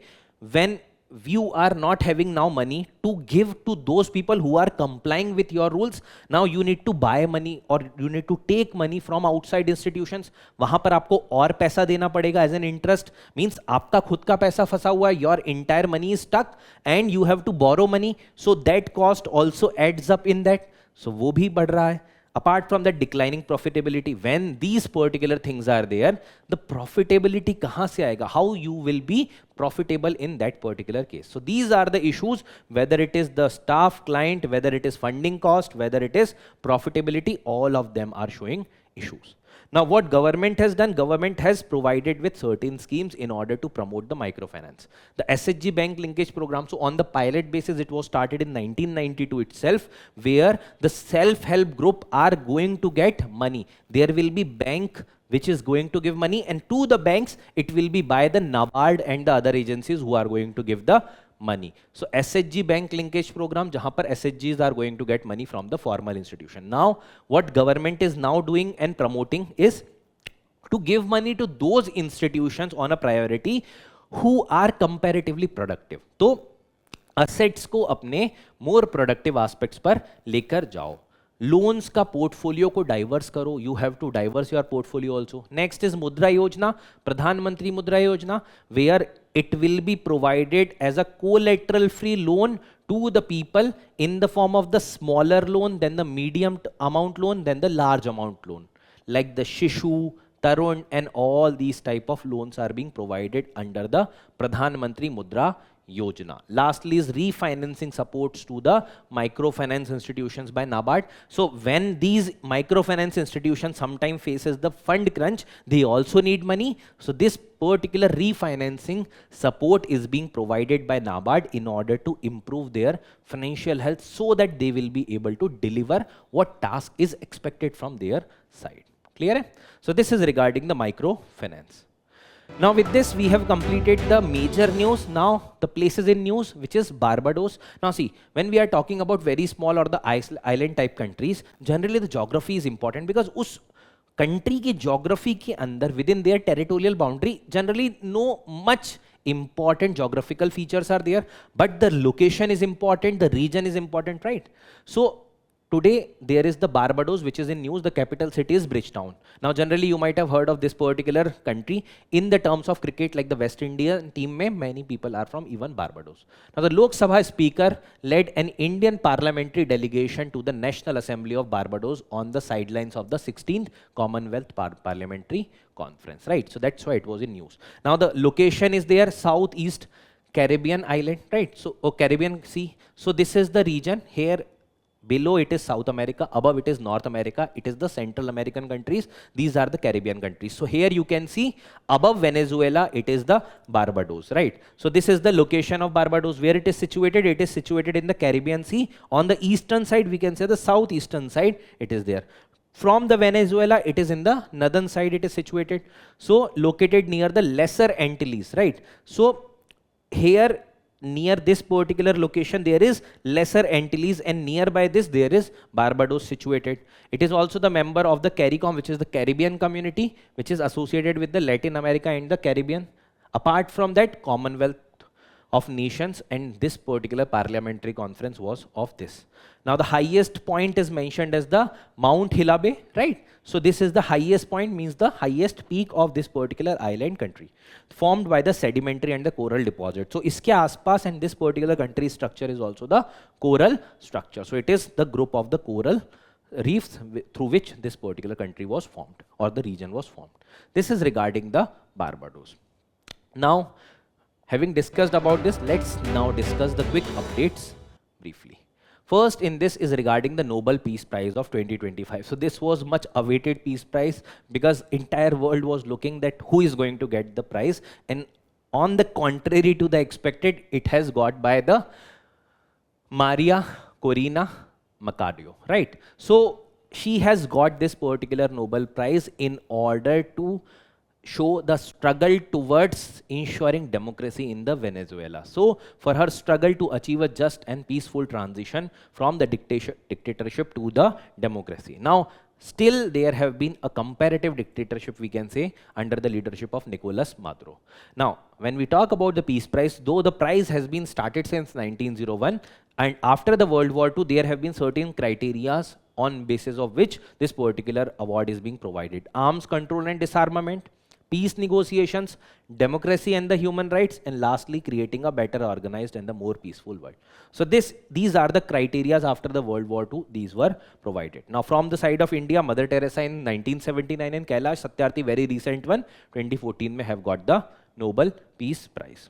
when you are not having now money to give to those people who are complying with your rules, now you need to buy money or you need to take money from outside institutions. वहां पर आपको और पैसा देना पड़ेगा as an interest. Means आपका खुद का पैसा फंसा हुआ है, your entire money is stuck and you have to borrow money, so that cost also adds up in that. So वो भी बढ़ रहा है. Apart from that, declining profitability, when these particular things are there, the profitability kahan se aayega? How you will be profitable in that particular case? So these are the issues, whether it is the staff, client, whether it is funding cost, whether it is profitability, all of them are showing issues. Now what government has done? Government has provided with certain schemes in order to promote the microfinance. The SHG bank linkage program, so on the pilot basis it was started in 1992 itself, where the self-help group are going to get money. There will be bank which is going to give money, and to the banks it will be by the NABARD and the other agencies who are going to give the money. So SHG bank linkage program, jahan par SHGs are going to get money from the formal institution. Now what government is now doing and promoting is to give money to those institutions on a priority who are comparatively productive. तो assets को अपने more productive aspects पर लेकर जाओ. Loans का portfolio को diverse करो. You have to diverse your portfolio also. Next is Mudra Yojana, Pradhan Mantri Mudra Yojana, where it will be provided as a collateral free loan to the people in the form of the smaller loan, then the medium amount loan, then the large amount loan, like the Shishu, Tarun, and all these type of loans are being provided under the Pradhan Mantri Mudra Yojana. Lastly is refinancing supports to the microfinance institutions by NABARD. So when these microfinance institutions sometimes faces the fund crunch, they also need money. So this particular refinancing support is being provided by NABARD in order to improve their financial health so that they will be able to deliver what task is expected from their side. Clear? So this is regarding the microfinance. Now with this we have completed the major news. Now the places in news, which is Barbados. Now see, when we are talking about very small or the island type countries, generally the geography is important because उस country की geography के अंदर within their territorial boundary generally no much important geographical features are there, but the location is important, the region is important, right? So today there is the Barbados, which is in news. The capital city is Bridgetown. Now generally you might have heard of this particular country in the terms of cricket, like the West Indian team mein many people are from even Barbados. Now the Lok Sabha speaker led an Indian parliamentary delegation to the National Assembly of Barbados on the sidelines of the 16th Commonwealth Parliamentary Conference, right? So that's why it was in news. Now the location is there, Southeast Caribbean island, right? So Caribbean Sea. So this is the region here. Below it is South America, above it is North America, it is the Central American countries, these are the Caribbean countries. So here you can see above Venezuela, it is the Barbados, right? So this is the location of Barbados. Where it is situated in the Caribbean Sea. On the eastern side, we can say the southeastern side, it is there. From the Venezuela, it is in the northern side, it is situated. So located near the Lesser Antilles, right? So here near this particular location there is Lesser Antilles, and nearby this there is Barbados situated. It is also the member of the CARICOM, which is the Caribbean community, which is associated with the Latin America and the Caribbean. Apart from that, Commonwealth of Nations, and this particular parliamentary conference was of this. Now the highest point is mentioned as the Mount Hilabe, right? So this is the highest point, means the highest peak of this particular island country, formed by the sedimentary and the coral deposit. So iske aspas, and this particular country structure is also the coral structure. So it is the group of the coral reefs through which this particular country was formed, or the region was formed. This is regarding the Barbados. Now, having discussed about this, let's now discuss the quick updates briefly. First in this is regarding the Nobel Peace Prize of 2025. So this was much awaited Peace Prize, because entire world was looking that who is going to get the prize, and on the contrary to the expected, it has got by the Maria Corina Machado, right? So she has got this particular Nobel Prize in order to show the struggle towards ensuring democracy in the Venezuela. So for her struggle to achieve a just and peaceful transition from the dictatorship to the democracy. Now, still there have been a comparative dictatorship, we can say, under the leadership of Nicolas Maduro. Now, when we talk about the Peace Prize, though the prize has been started since 1901, and after the World War II, there have been certain criteria on basis of which this particular award is being provided. Arms control and disarmament, peace negotiations, democracy and the human rights, and lastly, creating a better organized and the more peaceful world. So these are the criteria after the World War II, these were provided. Now from the side of India, Mother Teresa in 1979 and Kailash Satyarthi, very recent one, 2014 may have got the Nobel Peace Prize.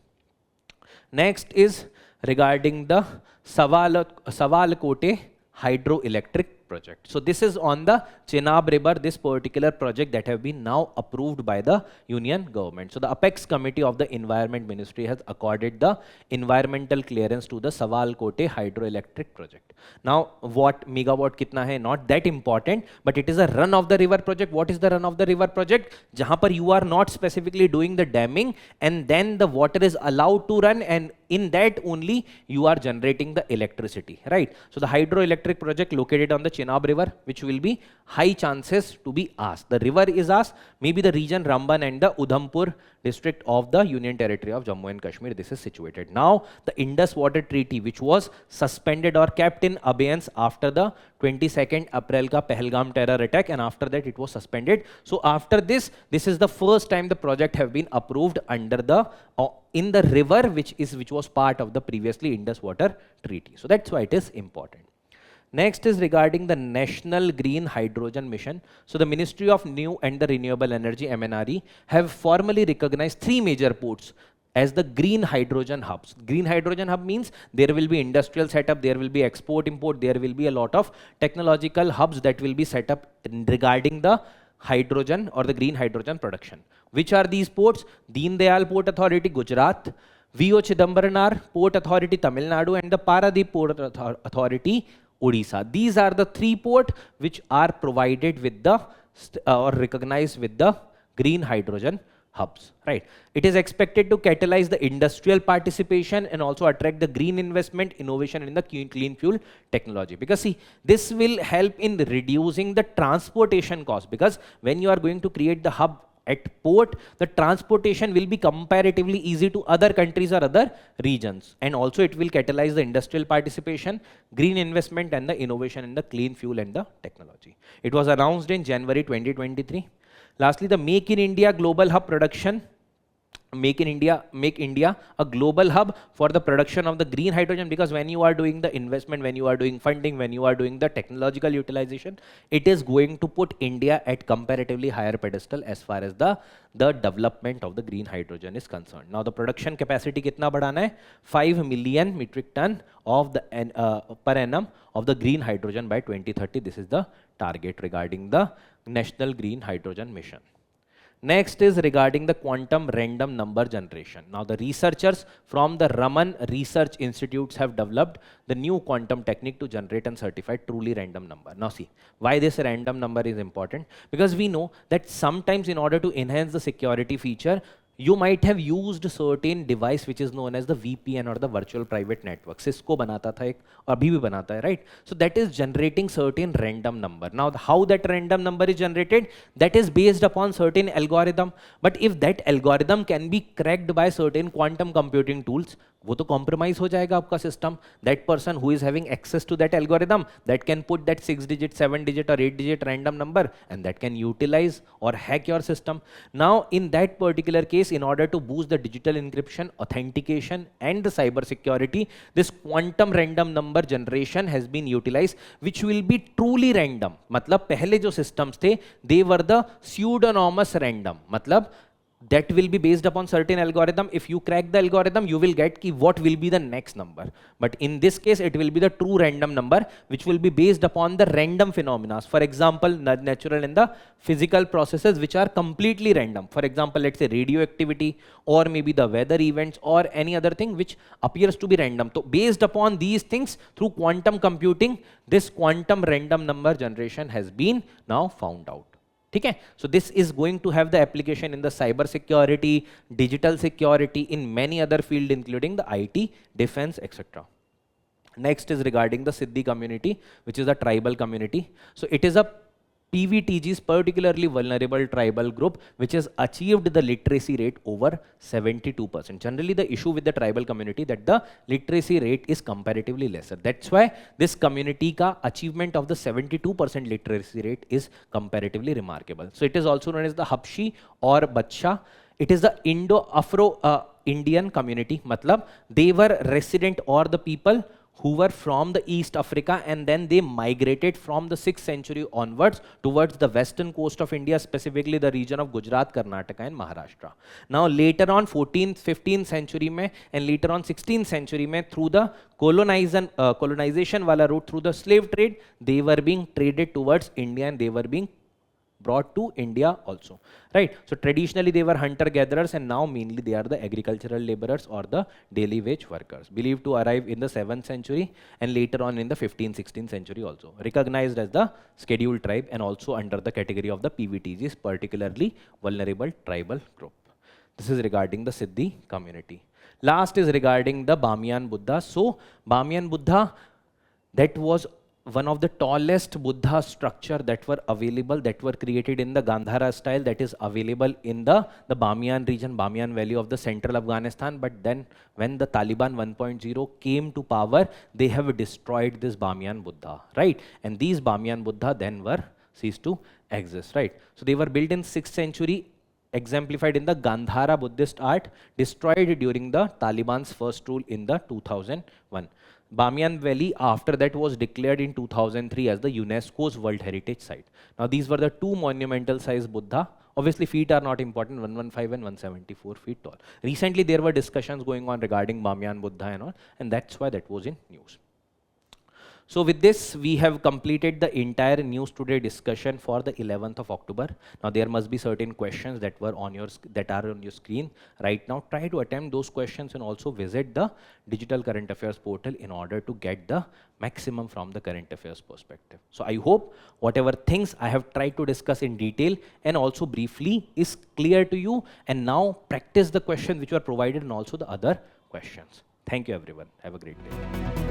Next is regarding the Sawalkote hydroelectric project. So this is on the Chenab River, this particular project that have been now approved by the Union government. So the Apex Committee of the Environment Ministry has accorded the environmental clearance to the Sawalkote hydroelectric project. Now what megawatt kitna hai, not that important, but it is a run of the river project. What is the run of the river project? Jahan par you are not specifically doing the damming, and then the water is allowed to run, and in that only you are generating the electricity, right? So the hydroelectric project located on the Chenab River, which will be high chances to be asked. The river is asked, maybe the region Ramban and the Udhampur district of the Union Territory of Jammu and Kashmir, this is situated. Now, the Indus Water Treaty, which was suspended or kept in abeyance after the 22nd April ka Pahalgam terror attack, and after that it was suspended. So after this is the first time the project have been approved under the in the river, which was part of the previously Indus Water Treaty. So that's why it is important. Next is regarding the National Green Hydrogen Mission. So the Ministry of New and the Renewable Energy, MNRE, have formally recognized 3 major ports as the green hydrogen hubs. Green hydrogen hub means there will be industrial setup, there will be export import, there will be a lot of technological hubs that will be set up regarding the hydrogen or the green hydrogen production. Which are these ports? Deen Dayal Port Authority, Gujarat, V.O. Chidambaram Port Authority, Tamil Nadu, and the Paradip Port Authority, Odisha. These are the 3 ports which are provided with the or recognized with the green hydrogen hubs, right? It is expected to catalyze the industrial participation and also attract the green investment, innovation in the clean fuel technology. Because see, this will help in reducing the transportation cost, because when you are going to create the hub at port, the transportation will be comparatively easy to other countries or other regions. And also it will catalyze the industrial participation, green investment and the innovation in the clean fuel and the technology. It was announced in January 2023. Lastly, the Make in India Global Hub production. Make India a global hub for the production of the green hydrogen, because when you are doing the investment, when you are doing funding, when you are doing the technological utilization, it is going to put India at comparatively higher pedestal as far as the development of the green hydrogen is concerned. Now the production capacity kitna badhana hai? 5 million metric ton of the per annum of the green hydrogen by 2030. This is the target regarding the National Green Hydrogen Mission. Next is regarding the quantum random number generation. Now the researchers from the Raman Research Institutes have developed the new quantum technique to generate and certify truly random number. Now see, why this random number is important? Because we know that sometimes in order to enhance the security feature, you might have used certain device which is known as the VPN or the virtual private network. Cisco banata tha ek, aur abhi bhi banata hai, right? So that is generating certain random number. Now how that random number is generated, that is based upon certain algorithm. But if that algorithm can be cracked by certain quantum computing tools, वो तो compromise हो जाएगा आपका system. That person who is having access to that algorithm, that can put that 6-digit, 7-digit or 8-digit random number, and that can utilize or hack your system. Now in that particular case, in order to boost the digital encryption, authentication and the cyber security, this quantum random number generation has been utilized, which will be truly random. मतलब पहले जो systems थे, they were the pseudonymous random. मतलब that will be based upon certain algorithm. If you crack the algorithm, you will get ki what will be the next number. But in this case, it will be the true random number, which will be based upon the random phenomena. For example, natural and the physical processes which are completely random. For example, let's say radioactivity, or maybe the weather events, or any other thing which appears to be random. So based upon these things, through quantum computing, this quantum random number generation has been now found out. Okay? So this is going to have the application in the cyber security, digital security, in many other fields, including the IT, defense, etc. Next is regarding the Siddhi community, which is a tribal community. So it is a PVTG's particularly vulnerable tribal group, which has achieved the literacy rate over 72%. Generally, the issue with the tribal community that the literacy rate is comparatively lesser. That's why this community ka achievement of the 72% literacy rate is comparatively remarkable. So it is also known as the Habshi or Badsha. It is the Indo-Afro-Indian community. Matlab, they were resident or the people who were from the East Africa, and then they migrated from the 6th century onwards towards the western coast of India, specifically the region of Gujarat, Karnataka and Maharashtra. Now later on 14th, 15th century mein, and later on 16th century mein, through the colonization wala route, through the slave trade, they were being traded towards India and they were being brought to India also, right? So traditionally they were hunter-gatherers, and now mainly they are the agricultural laborers or the daily wage workers, believed to arrive in the 7th century and later on in the 15th, 16th century also. Recognized as the scheduled tribe and also under the category of the PVTG's particularly vulnerable tribal group. This is regarding the Siddhi community. Last is regarding the Bamiyan Buddha. So Bamiyan Buddha, that was one of the tallest Buddha structure that were available, that were created in the Gandhara style, that is available in the Bamiyan region, Bamiyan Valley of the central Afghanistan. But then when the Taliban 1.0 came to power, they have destroyed this Bamiyan Buddha, right? And these Bamiyan Buddha then were ceased to exist, right? So they were built in 6th century, exemplified in the Gandhara Buddhist art, destroyed during the Taliban's first rule in the 2001. Bamiyan Valley after that was declared in 2003 as the UNESCO's World Heritage Site. Now these were the two monumental size Buddha. Obviously feet are not important, 115 and 174 feet tall. Recently there were discussions going on regarding Bamiyan Buddha and all, and that's why that was in news. So with this, we have completed the entire News Today discussion for the 11th of October. Now there must be certain questions that were on your screen right now. Try to attempt those questions and also visit the Digital Current Affairs portal in order to get the maximum from the current affairs perspective. So I hope whatever things I have tried to discuss in detail and also briefly is clear to you, and now practice the questions which were provided and also the other questions. Thank you everyone. Have a great day.